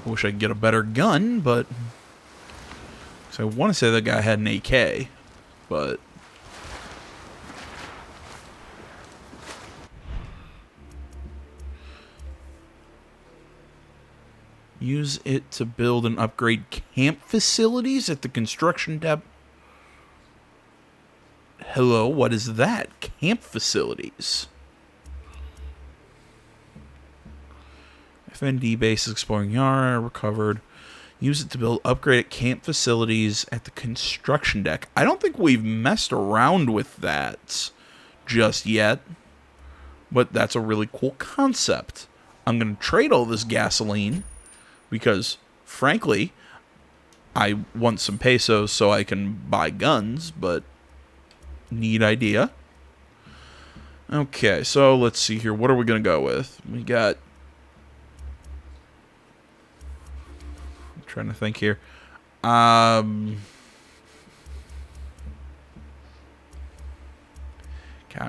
I wish I could get a better gun, but so I want to say that guy had an AK, but use it to build and upgrade camp facilities at the construction depot. Hello, what is that? Camp facilities. FND base exploring Yara recovered. Use it to build upgraded camp facilities at the construction deck. I don't think we've messed around with that just yet, but that's a really cool concept. I'm going to trade all this gasoline because, frankly, I want some pesos so I can buy guns, but neat idea. Okay, so let's see here. What are we going to go with? We got... Trying to think here. God, I'm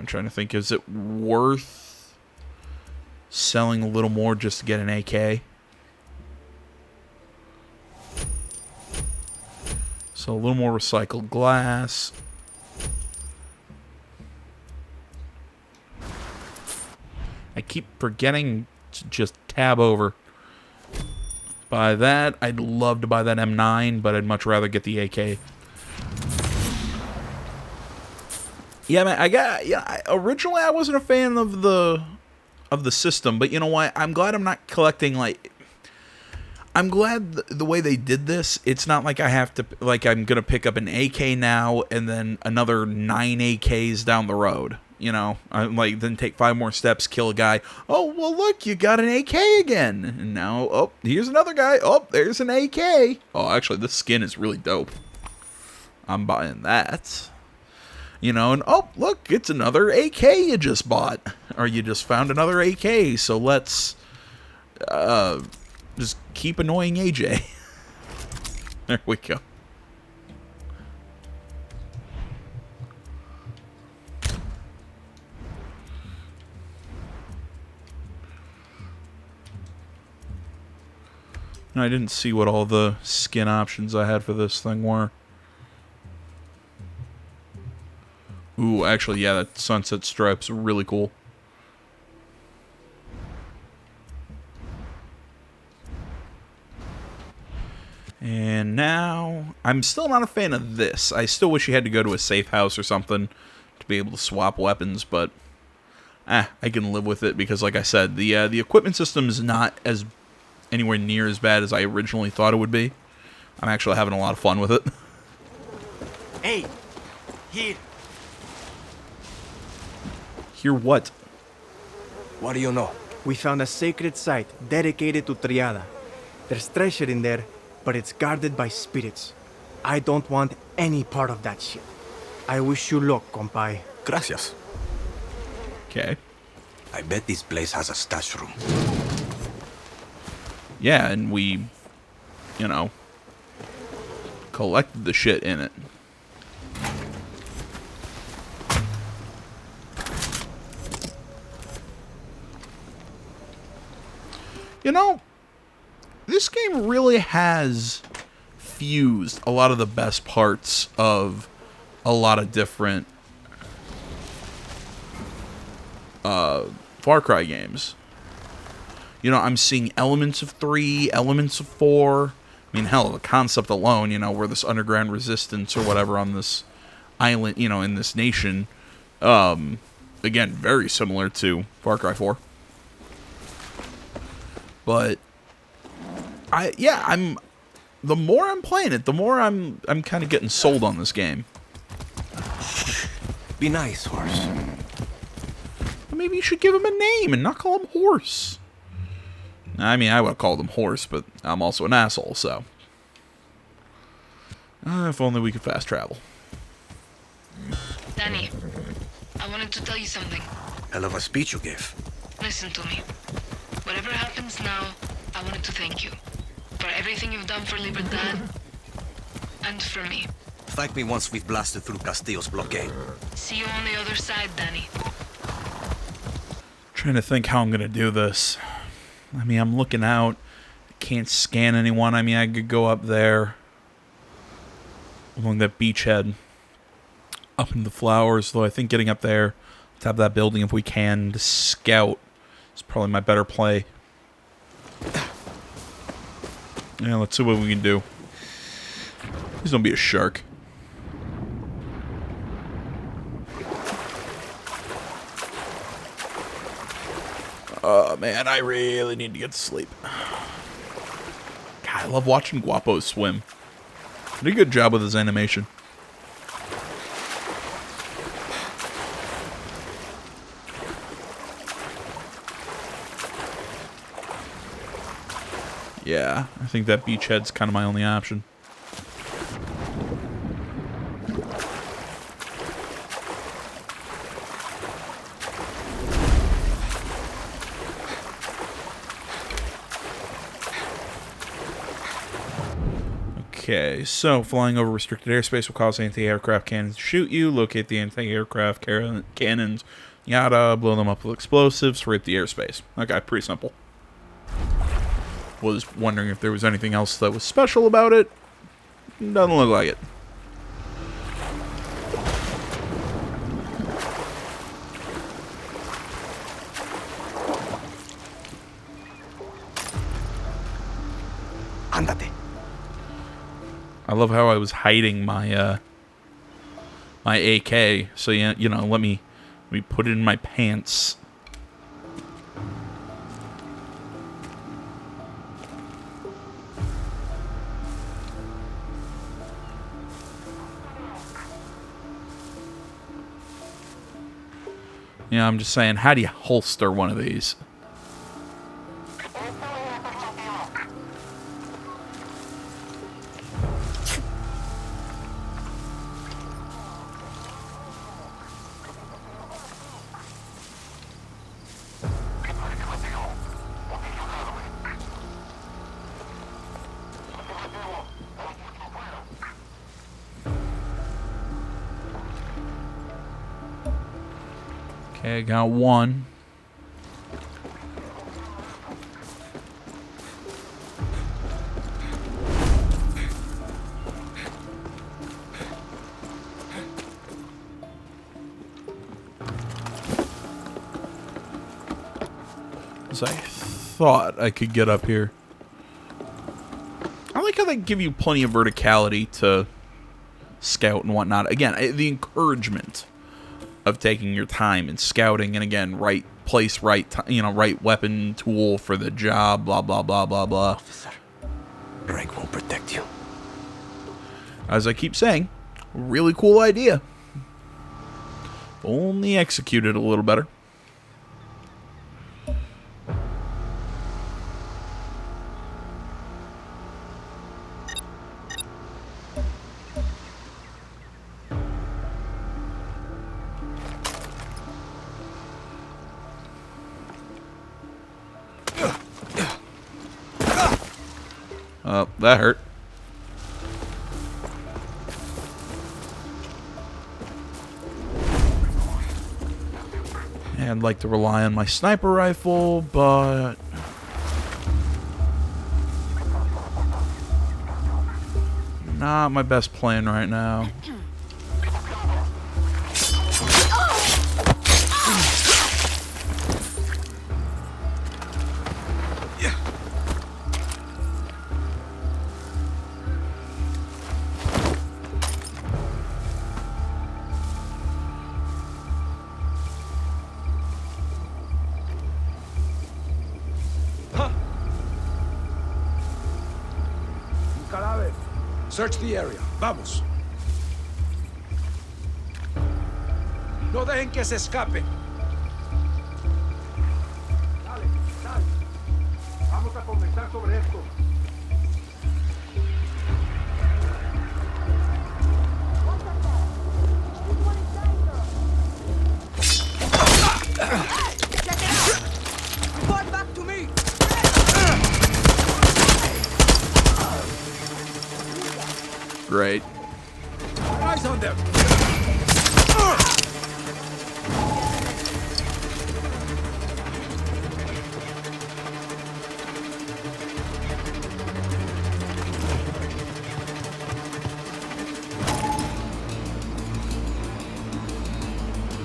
trying to think. Is it worth selling a little more just to get an AK? So a little more recycled glass. I keep forgetting to just tab over. Buy that. I'd love to buy that M9, but I'd much rather get the AK. Yeah, man. Originally, I wasn't a fan of the system, but you know what? I'm glad I'm not collecting I'm glad the way they did this. It's not like I have to I'm gonna pick up an AK now and then another 9 AKs down the road. You know, I'm then take 5 more steps, kill a guy. Oh, well, look, you got an AK again. And now, oh, here's another guy. Oh, there's an AK. Oh, actually, this skin is really dope. I'm buying that. You know, and oh, look, it's another AK you just bought. Or you just found another AK. So let's just keep annoying AJ. There we go. I didn't see what all the skin options I had for this thing were. Ooh, actually, yeah, that sunset stripe's really cool. And now, I'm still not a fan of this. I still wish you had to go to a safe house or something to be able to swap weapons, but I can live with it because, like I said, the equipment system is not as anywhere near as bad as I originally thought it would be. I'm actually having a lot of fun with it. Hey, here. Hear what? What do you know? We found a sacred site dedicated to Triada. There's treasure in there, but it's guarded by spirits. I don't want any part of that shit. I wish you luck, compay. Gracias. Okay. I bet this place has a stash room. Yeah, and we, you know, collected the shit in it. You know, this game really has fused a lot of the best parts of a lot of different Far Cry games. You know, I'm seeing elements of 3, elements of 4. I mean, hell, the concept alone, you know, we're this underground resistance or whatever on this island, you know, in this nation. Again, very similar to Far Cry 4. But I'm the more I'm playing it, the more I'm kind of getting sold on this game. Be nice, horse. Maybe you should give him a name and not call him Horse. I mean, I would have called him Horse, but I'm also an asshole, so. If only we could fast travel. Danny, I wanted to tell you something. Hell of a speech you gave. Listen to me. Whatever happens now, I wanted to thank you. For everything you've done for Libertad, and for me. Thank me once we've blasted through Castillo's blockade. See you on the other side, Danny. Trying to think how I'm going to do this. I mean, I'm looking out. I can't scan anyone. I mean, I could go up there. Along that beachhead. Up in the flowers, though I think getting up there, top of that building if we can, to scout is probably my better play. Yeah, let's see what we can do. Please don't be a shark. Oh, man, I really need to get to sleep. God, I love watching Guapo swim. Did a good job with his animation. Yeah, I think that beachhead's kind of my only option. Okay, so flying over restricted airspace will cause anti-aircraft cannons to shoot you. Locate the anti-aircraft cannons, yada, blow them up with explosives, rape the airspace. Okay, pretty simple. Was wondering if there was anything else that was special about it. Doesn't look like it. Andate. I love how I was hiding my my AK. So you know, let me put it in my pants. Yeah, I'm just saying, how do you holster one of these? Okay, I got one. As I thought I could get up here. I like how they give you plenty of verticality to scout and whatnot. Again, the encouragement of taking your time and scouting, and again, right place, right right weapon, tool for the job, blah blah blah blah blah. Officer, rank won't protect you. As I keep saying, really cool idea. Only executed a little better. Oh, that hurt. I'd like to rely on my sniper rifle, but not my best plan right now. Search the area. Vamos. No dejen que se escape. Dale, dale. Vamos a conversar sobre esto. Report back to me! Great. Eyes on them.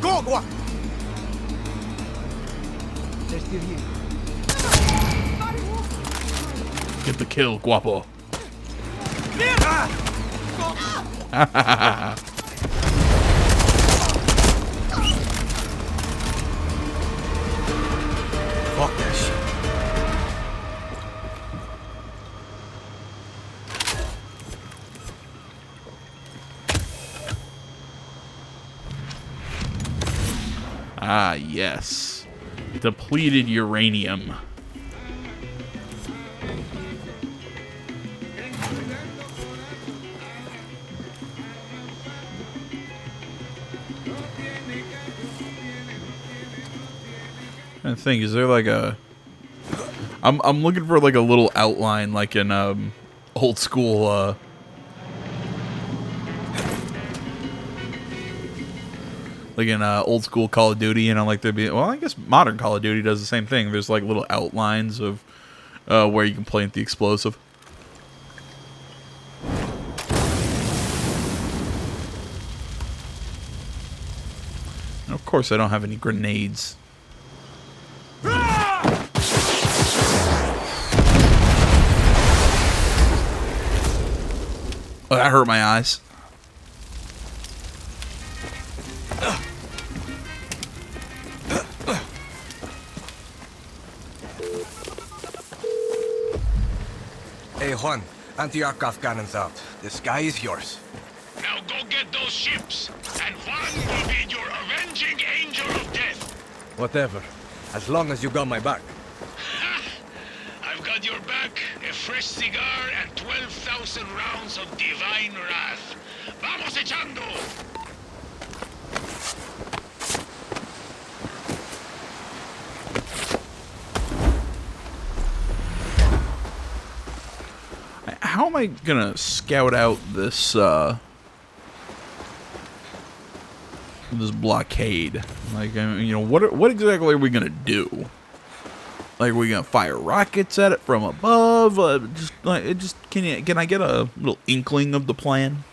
Go, go. They're still here. Get the kill, guapo. Fuck that shit. Ah, yes. Depleted uranium. I think, is there like a... I'm looking for like a little outline, like in old school like in old school Call of Duty, you know, like there'd be, well, I guess modern Call of Duty does the same thing. There's like little outlines of where you can plant the explosive. And of course, I don't have any grenades. Oh, that hurt my eyes. Hey, Juan. Anti-aircraft cannons out. The sky is yours. Now go get those ships, and Juan will be your avenging angel of death. Whatever. As long as you got my back. I've got your back, a fresh cigar, and 12,000 rounds of divine wrath. Vamos echando! How am I gonna scout out this this blockade? Like, I mean, you know, what exactly are we gonna do? Like, are we gonna fire rockets at it from above? Can I get a little inkling of the plan?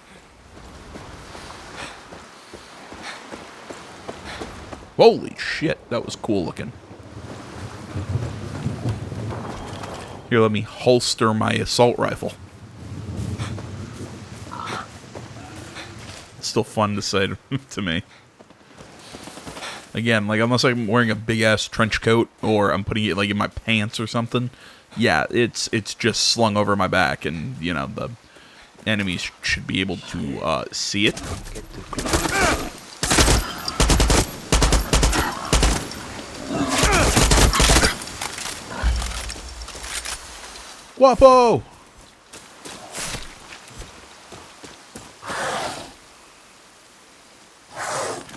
Holy shit, that was cool looking. Here, let me holster my assault rifle. It's still fun to say to me. Again, like, unless I'm wearing a big-ass trench coat or I'm putting it, like, in my pants or something, yeah, it's just slung over my back, and, you know, the enemies should be able to see it. Guapo!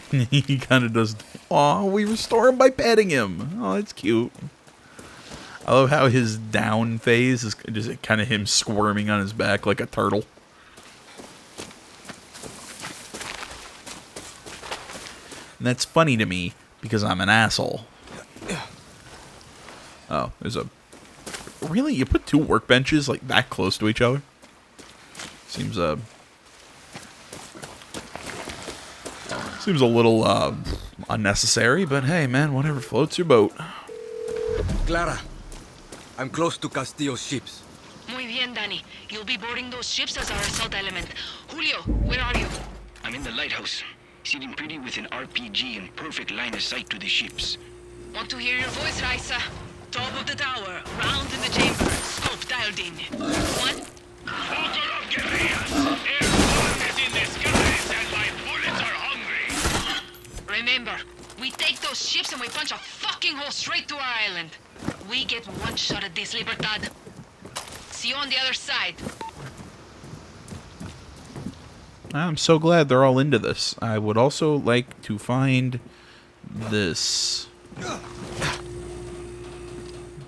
He kind of does. Aw, we restore him by petting him. Oh, that's cute. I love how his down phase is just kind of him squirming on his back like a turtle. And that's funny to me because I'm an asshole. Oh, there's a... Really? You put two workbenches, like, that close to each other? Seems a little, unnecessary, but hey, man, whatever floats your boat. Clara, I'm close to Castillo's ships. Muy bien, Danny. You'll be boarding those ships as our assault element. Julio, where are you? I'm in the lighthouse, sitting pretty with an RPG in perfect line of sight to the ships. Want to hear your voice, Raisa? Top of the tower, round in the chamber, scope dialed in. One. Buckle up, guerrillas! Airborne is in the skies, and my bullets are hungry! Remember, we take those ships and we punch a fucking hole straight to our island. We get one shot at this, Libertad. See you on the other side. I'm so glad they're all into this. I would also like to find this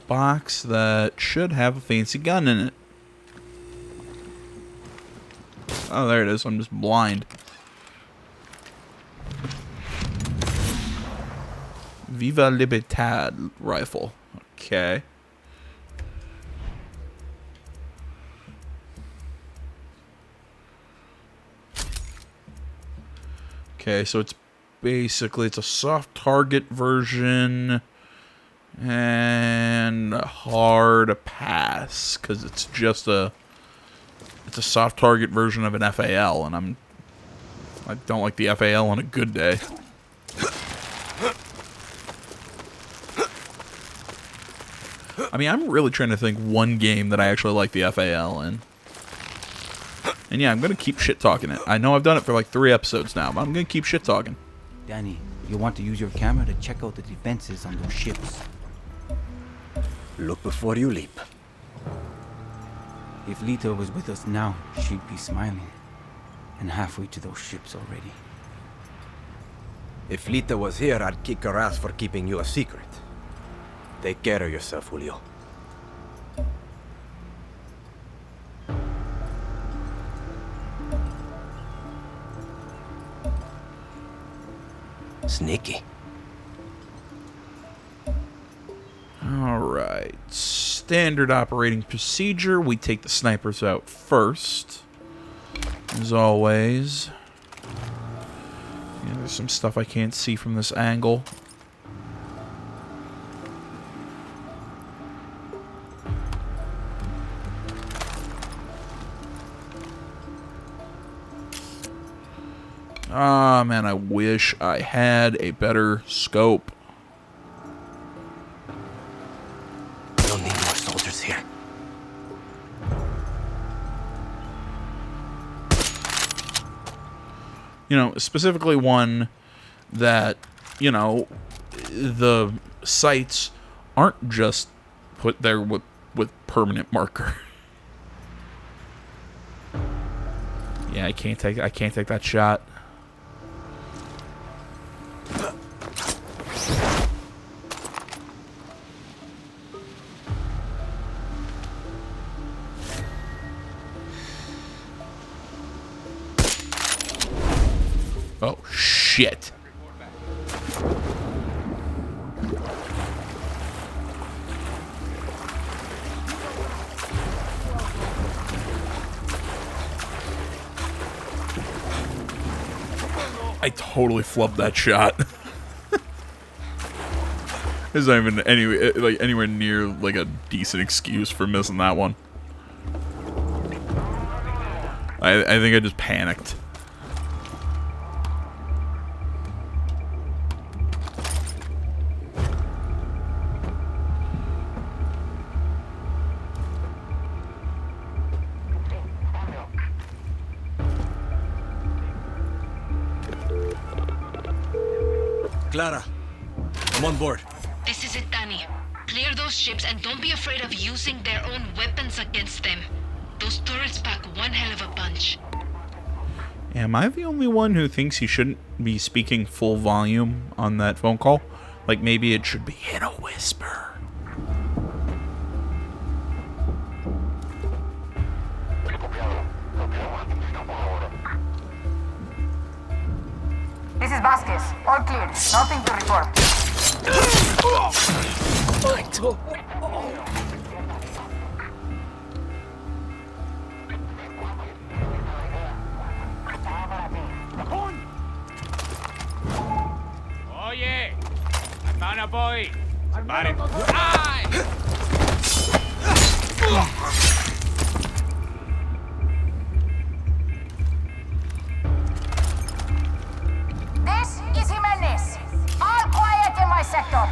box that should have a fancy gun in it. Oh, there it is. I'm just blind. Viva Libertad rifle. Okay. Okay, so it's basically, it's a soft target version and a hard pass because it's just a soft target version of an FAL, and I don't like the FAL on a good day. I mean, I'm really trying to think one game that I actually like the FAL in. And yeah, I'm going to keep shit-talking it. I know I've done it for like 3 episodes now, but I'm going to keep shit-talking. Danny, you want to use your camera to check out the defenses on those ships. Look before you leap. If Lita was with us now, she'd be smiling. And halfway to those ships already. If Lita was here, I'd kick her ass for keeping you a secret. Take care of yourself, Julio. Sneaky. Alright. Standard operating procedure. We take the snipers out first. As always. Yeah, there's some stuff I can't see from this angle. Ah, man, I wish I had a better scope. We don't need more soldiers here. You know, specifically one that, you know, the sights aren't just put there with permanent marker. Yeah, I can't take that shot. Oh, shit. I totally flubbed that shot. There's not even anywhere near like a decent excuse for missing that one. I think I just panicked. Clara, I'm on board. This is it, Danny. Clear those ships and don't be afraid of using their own weapons against them. Those turrets pack one hell of a punch. Am I the only one who thinks he shouldn't be speaking full volume on that phone call? Like maybe it should be in a whisper. This is is Vasquez. All clear. Nothing to report. Oye! Hermana boy! Pare! ¡Ay! This is Jimenez. All quiet in my sector.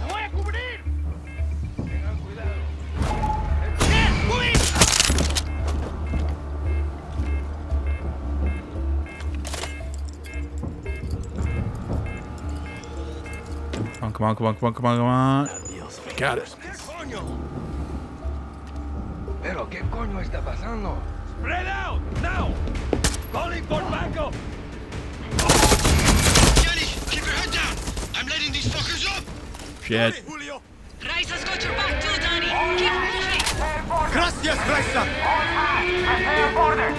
¡Voy a cubrir! Tengan cuidado. Come on, come on, come on, come on, come on. Got it. Pero qué coño está pasando? Spread out! Now! Calling for backup! Johnny, keep your head down. I'm letting these fuckers up. Shit. Rice has got your back too, Danny. Keep moving. Gracias, Raisa! All hands, prepare order.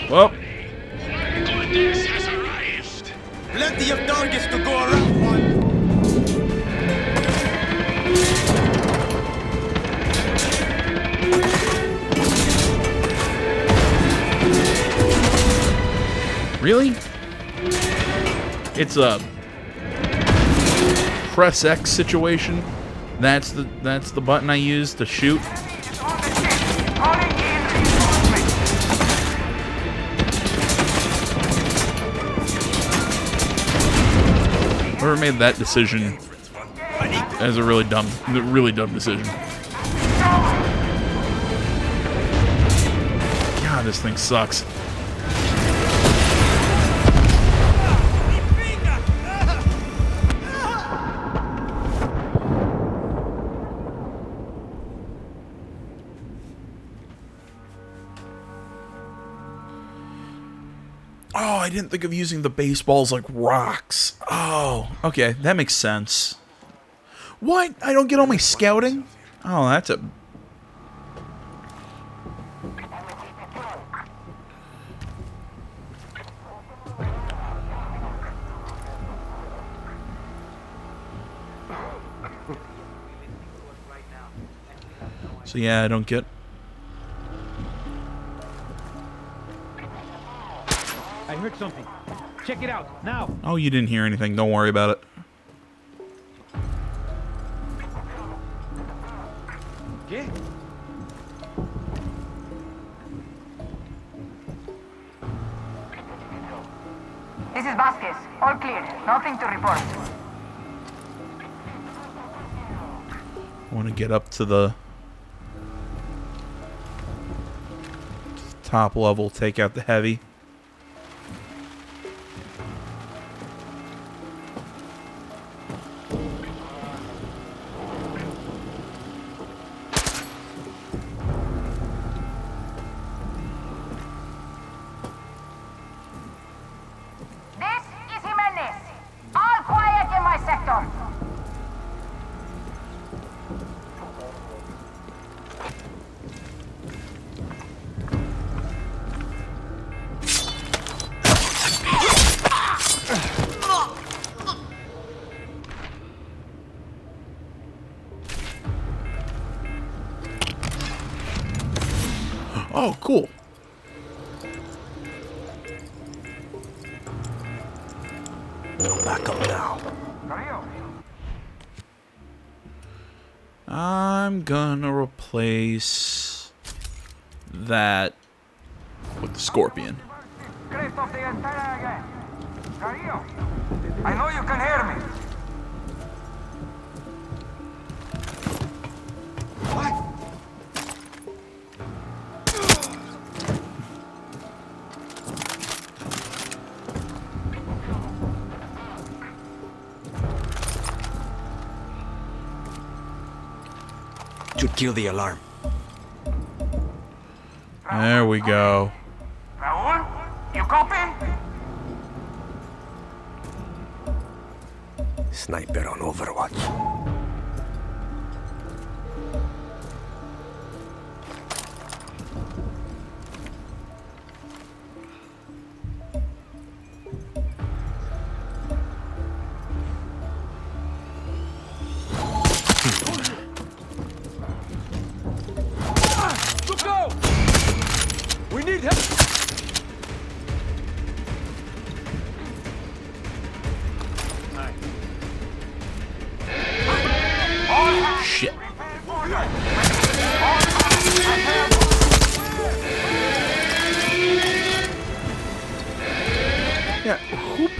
Well, Cortez has arrived. Plenty of targets to go around, one. really? It's a press X situation. That's the button I use to shoot. Whoever made that decision is a really dumb decision. God, this thing sucks. Oh, I didn't think of using the baseballs like rocks. Oh, okay, that makes sense. What? I don't get all my scouting? Oh, that's a... So yeah, I don't get... I heard something. Check it out, now. Oh, you didn't hear anything. Don't worry about it. ¿Qué? This is Vasquez. All clear. Nothing to report. I want to get up to the top level, take out the heavy. This is Jimenez. All quiet in my sector. Oh, cool. No backup now. I'm gonna replace that with the Scorpion. I know you can hear me. Should kill the alarm. There we go. Raul, you copy? Sniper on Overwatch.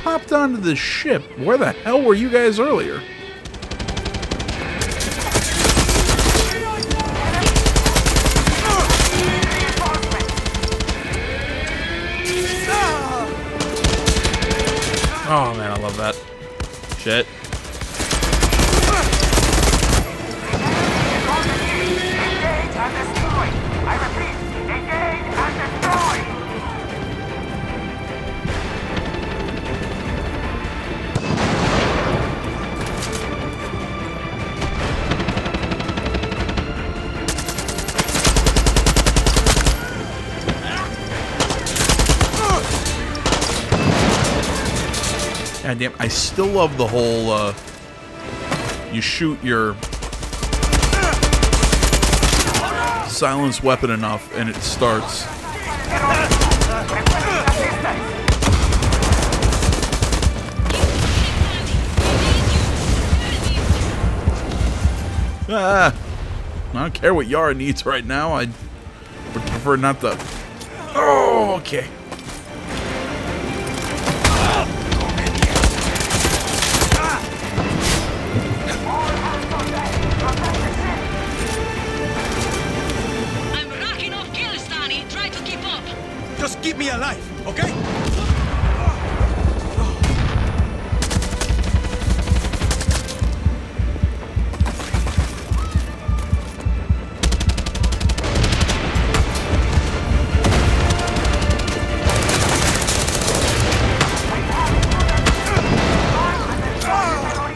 hopped onto this ship. Where the hell were you guys earlier? Oh man, I love that. Shit. Engage and destroy. I repeat, engage and destroy. God damn, I still love the whole, you shoot your silenced weapon enough and it starts. I don't care what Yara needs right now. I would prefer not to. Oh, okay. Just keep me alive, okay?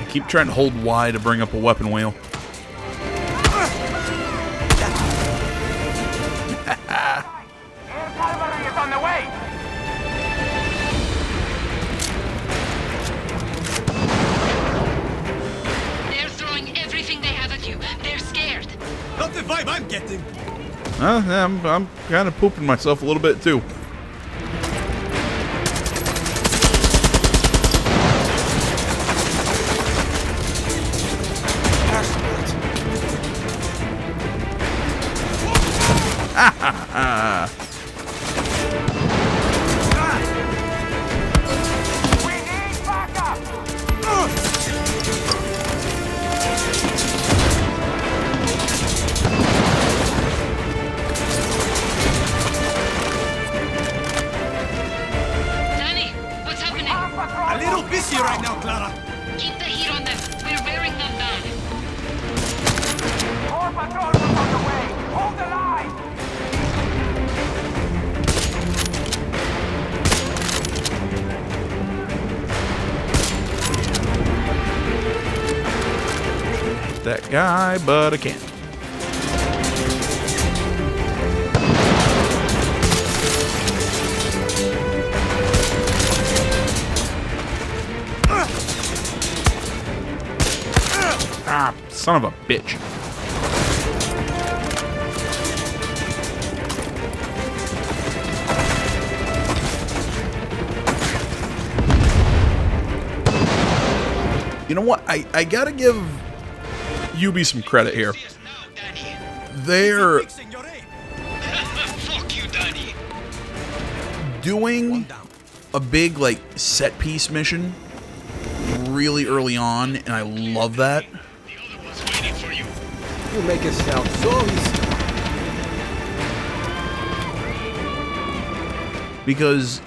Keep trying to hold Y to bring up a weapon wheel. Not the vibe I'm getting. I'm kind of pooping myself a little bit too. We need backup. Danny, what's happening? A little busy right now, Clara. Keep the heat on them. We're wearing them down. More patrols on the way. Hold the line. That guy, but I can't. Ah, son of a bitch. You know what? I gotta give Ubi some credit here. They're Fuck you, Danny. doing a big, like, set piece mission really early on, and I love that. You make it sound so easy. Because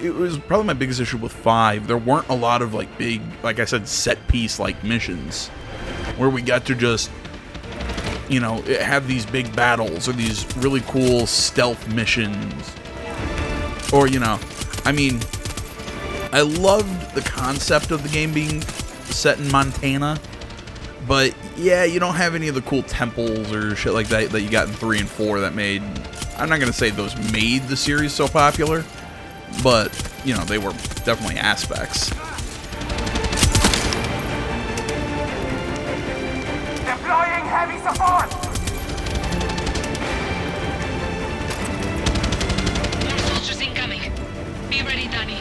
it was probably my biggest issue with 5. There weren't a lot of, like, big, like I said, set piece like missions where we got to just, you know, have these big battles or these really cool stealth missions. Or, you know, I mean, I loved the concept of the game being set in Montana, but yeah, you don't have any of the cool temples or shit like that that you got in 3 and 4 that made, I'm not going to say those made the series so popular, but, you know, they were definitely aspects. Deploying heavy support. More soldiers incoming. Be ready, Danny.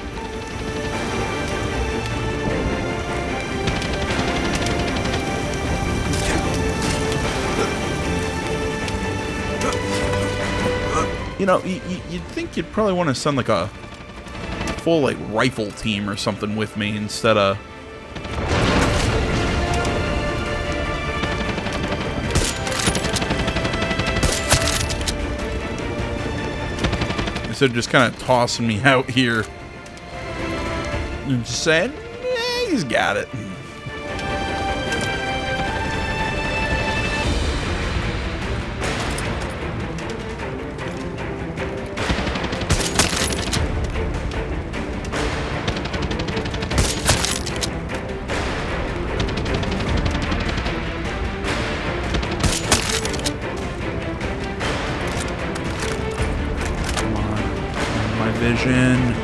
You know, you'd think you'd probably want to send like a full, like, rifle team or something with me instead of... Instead of just kind of tossing me out here. And just saying, he's got it. Vision.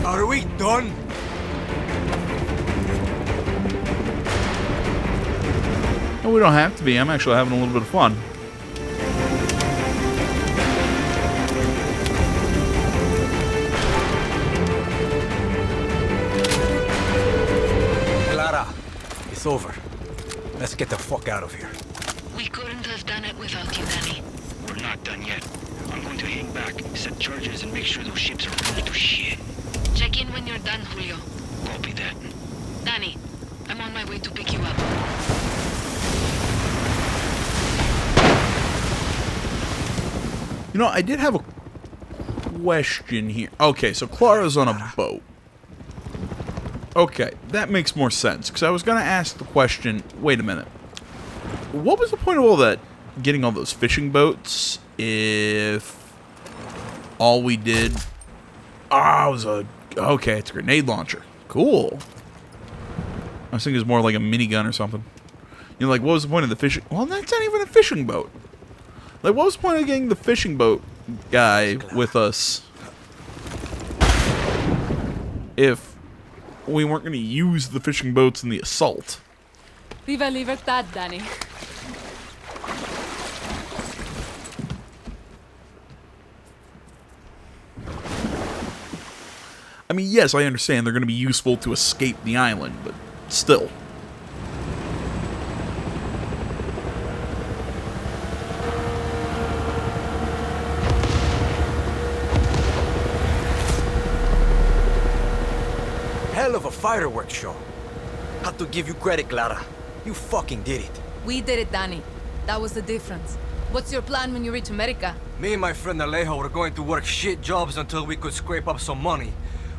Are we done? No, we don't have to be. I'm actually having a little bit of fun. Clara, it's over. Let's get the fuck out of here. We couldn't have done it without you, Danny. We're not done yet. I'm going to hang back, set charges, and make sure those ships are ready to shit. Check in when you're done, Julio. Copy that. Danny, I'm on my way to pick you up. You know, I did have a question here. Okay, so Clara's on a boat. Okay, that makes more sense. Because I was going to ask the question, wait a minute. What was the point of all that, getting all those fishing boats, if all we did... Ah, it was a... Okay, it's a grenade launcher. Cool. I was thinking it was more like a minigun or something. You know, like, what was the point of the fishing... Well, that's not even a fishing boat. Like, what was the point of getting the fishing boat guy with us if we weren't going to use the fishing boats in the assault? Viva Libertad, Danny. I mean, yes, I understand they're going to be useful to escape the island, but still. Hell of a fireworks show. Have to give you credit, Clara. You fucking did it. We did it, Danny. That was the difference. What's your plan when you reach America? Me and my friend Alejo were going to work shit jobs until we could scrape up some money.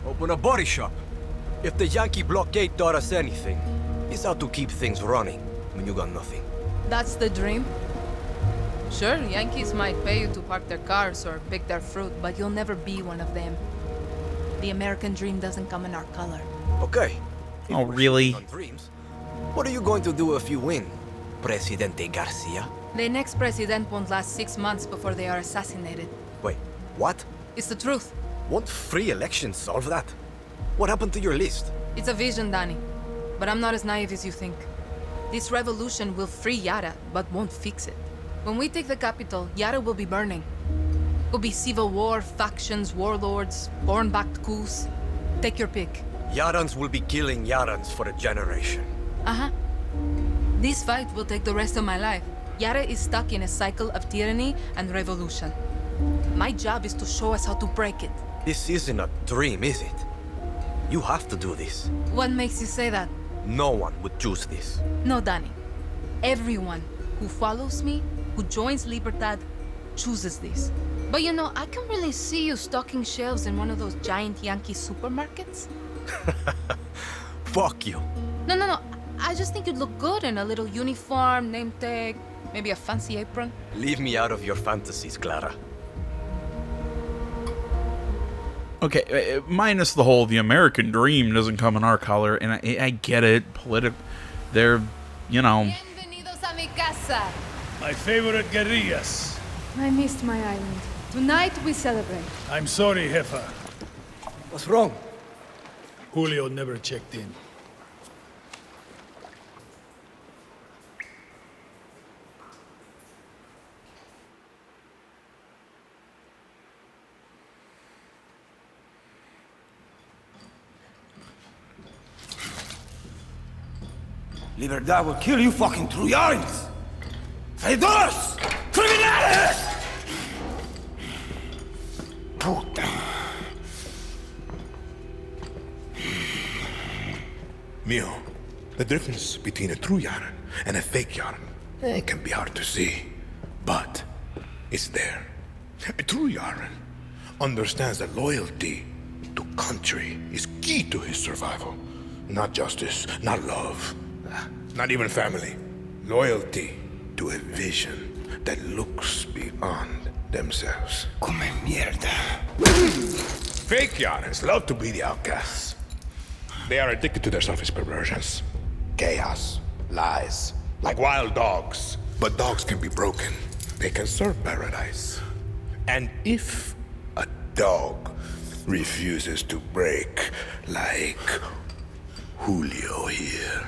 Open a body shop. If the Yankee blockade taught us anything, it's how to keep things running when you got nothing. That's the dream? Sure, Yankees might pay you to park their cars or pick their fruit, but you'll never be one of them. The American dream doesn't come in our color. Okay. Oh, really? On dreams, what are you going to do if you win, Presidente Garcia? The next president won't last 6 months before they are assassinated. Wait, what? It's the truth. Won't free elections solve that? What happened to your list? It's a vision, Danny. But I'm not as naive as you think. This revolution will free Yara, but won't fix it. When we take the capital, Yara will be burning. Will be civil war, factions, warlords, foreign-backed coups. Take your pick. Yarans will be killing Yarans for a generation. Uh-huh. This fight will take the rest of my life. Yara is stuck in a cycle of tyranny and revolution. My job is to show us how to break it. This isn't a dream, is it? You have to do this. What makes you say that? No one would choose this. No, Danny. Everyone who follows me, who joins Libertad, chooses this. But you know, I can really see you stocking shelves in one of those giant Yankee supermarkets. Fuck you. No. I just think you'd look good in a little uniform, name tag, maybe a fancy apron. Leave me out of your fantasies, Clara. Okay, minus the whole, the American dream doesn't come in our color, and I get it, they're, you know... Bienvenidos a mi casa. My favorite guerrillas. I missed my island. Tonight we celebrate. I'm sorry, Jefa. What's wrong? Julio never checked in. Libertad will kill you fucking Trujans! Traidores! Criminales! Puta. Mio, the difference between a true yarn and a fake yarn, it can be hard to see, but it's there. A true yarn understands that loyalty to country is key to his survival. Not justice, not love, not even family. Loyalty to a vision that looks beyond themselves. Come mierda. Fake yarns love to be the outcasts. They are addicted to their selfish perversions. Chaos, lies, like wild dogs. But dogs can be broken. They can serve paradise. And if a dog refuses to break, like Julio here,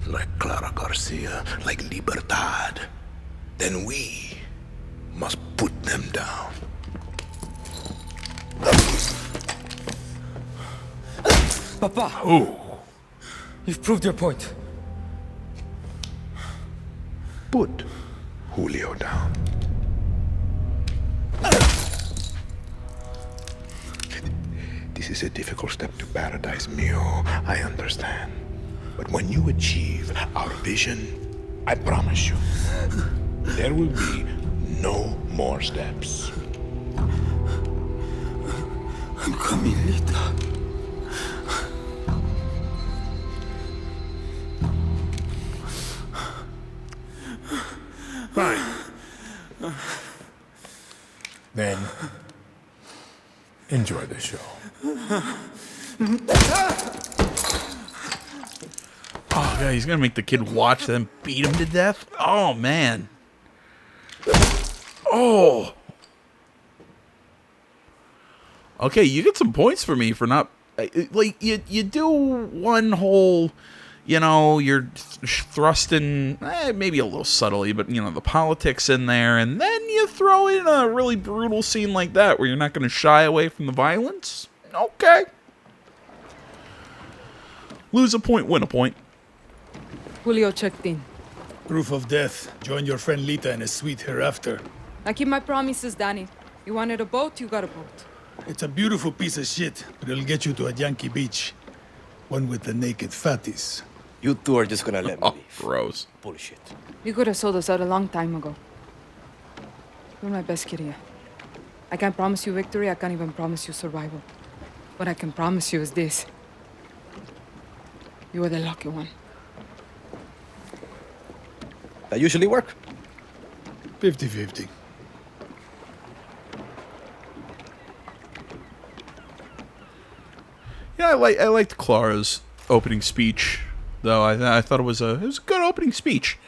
like Clara Garcia, like Libertad, then we must put them down. Papa! Oh. You've proved your point. Put Julio down. This is a difficult step to paradise, Mio. I understand. But when you achieve our vision, I promise you, there will be no more steps. I'm coming, Lita. Fine. Then, enjoy the show. Oh, God, he's going to make the kid watch them beat him to death? Oh, man. Oh. Okay, you get some points for me for not... Like, you do one whole... You know, you're thrusting, maybe a little subtly, but, you know, the politics in there, and then you throw in a really brutal scene like that where you're not going to shy away from the violence. Okay. Lose a point, win a point. Julio checked in. Proof of death. Join your friend Lita in a suite hereafter. I keep my promises, Danny. You wanted a boat, you got a boat. It's a beautiful piece of shit, but it'll get you to a Yankee beach. One with the naked fatties. You two are just gonna let me leave. Gross. Bullshit. You could have sold us out a long time ago. You're my best kid here. I can't promise you victory, I can't even promise you survival. What I can promise you is this. You are the lucky one. That usually work? 50-50. Yeah, I liked Clara's opening speech, though. I thought it was a good opening speech.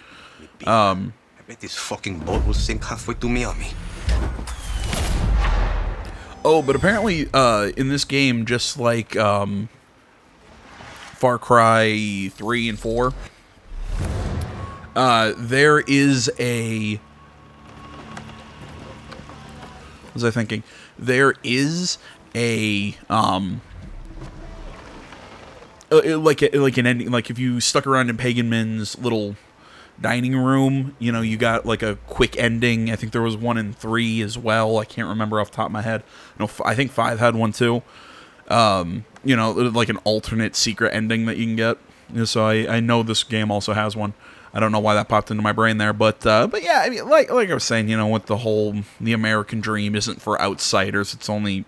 I bet this fucking boat will sink halfway to Miami. Oh, but apparently, in this game, just like Far Cry 3 and 4, there is a... What was I thinking? There is a like an ending. Like if you stuck around in Pagan Min's little dining room, you know, you got like a quick ending. I think there was one in 3 as well. I can't remember off the top of my head. No, I think 5 had one too. You know, like an alternate secret ending that you can get. So I know this game also has one. I don't know why that popped into my brain there, but yeah, I mean, like I was saying, you know, with the whole the American dream isn't for outsiders. It's only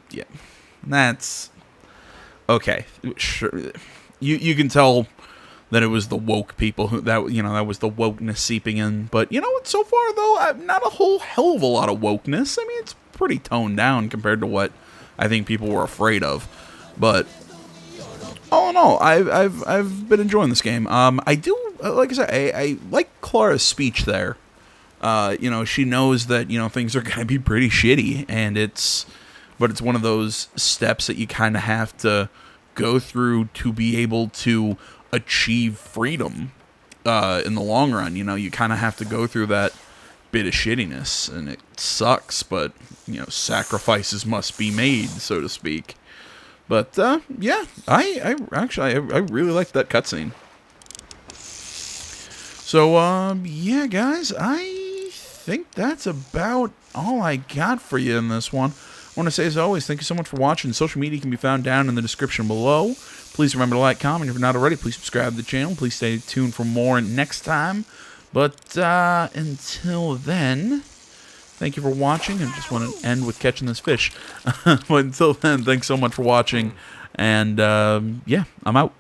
that's okay. Sure, you can tell that it was the woke people that was the wokeness seeping in. But you know what? So far though, not a whole hell of a lot of wokeness. I mean, it's pretty toned down compared to what I think people were afraid of. But all in all, I've been enjoying this game. I do, like I said, I like Clara's speech there. You know, she knows that, you know, things are going to be pretty shitty, and but it's one of those steps that you kind of have to go through to be able to achieve freedom in the long run. You know, you kind of have to go through that bit of shittiness, and it sucks, but, you know, sacrifices must be made, so to speak. But, yeah, I really liked that cutscene. So, yeah, guys, I think that's about all I got for you in this one. I want to say, as always, thank you so much for watching. Social media can be found down in the description below. Please remember to like, comment. If you're not already, please subscribe to the channel. Please stay tuned for more next time. But until then, thank you for watching. I just want to end with catching this fish. But until then, thanks so much for watching. And, yeah, I'm out.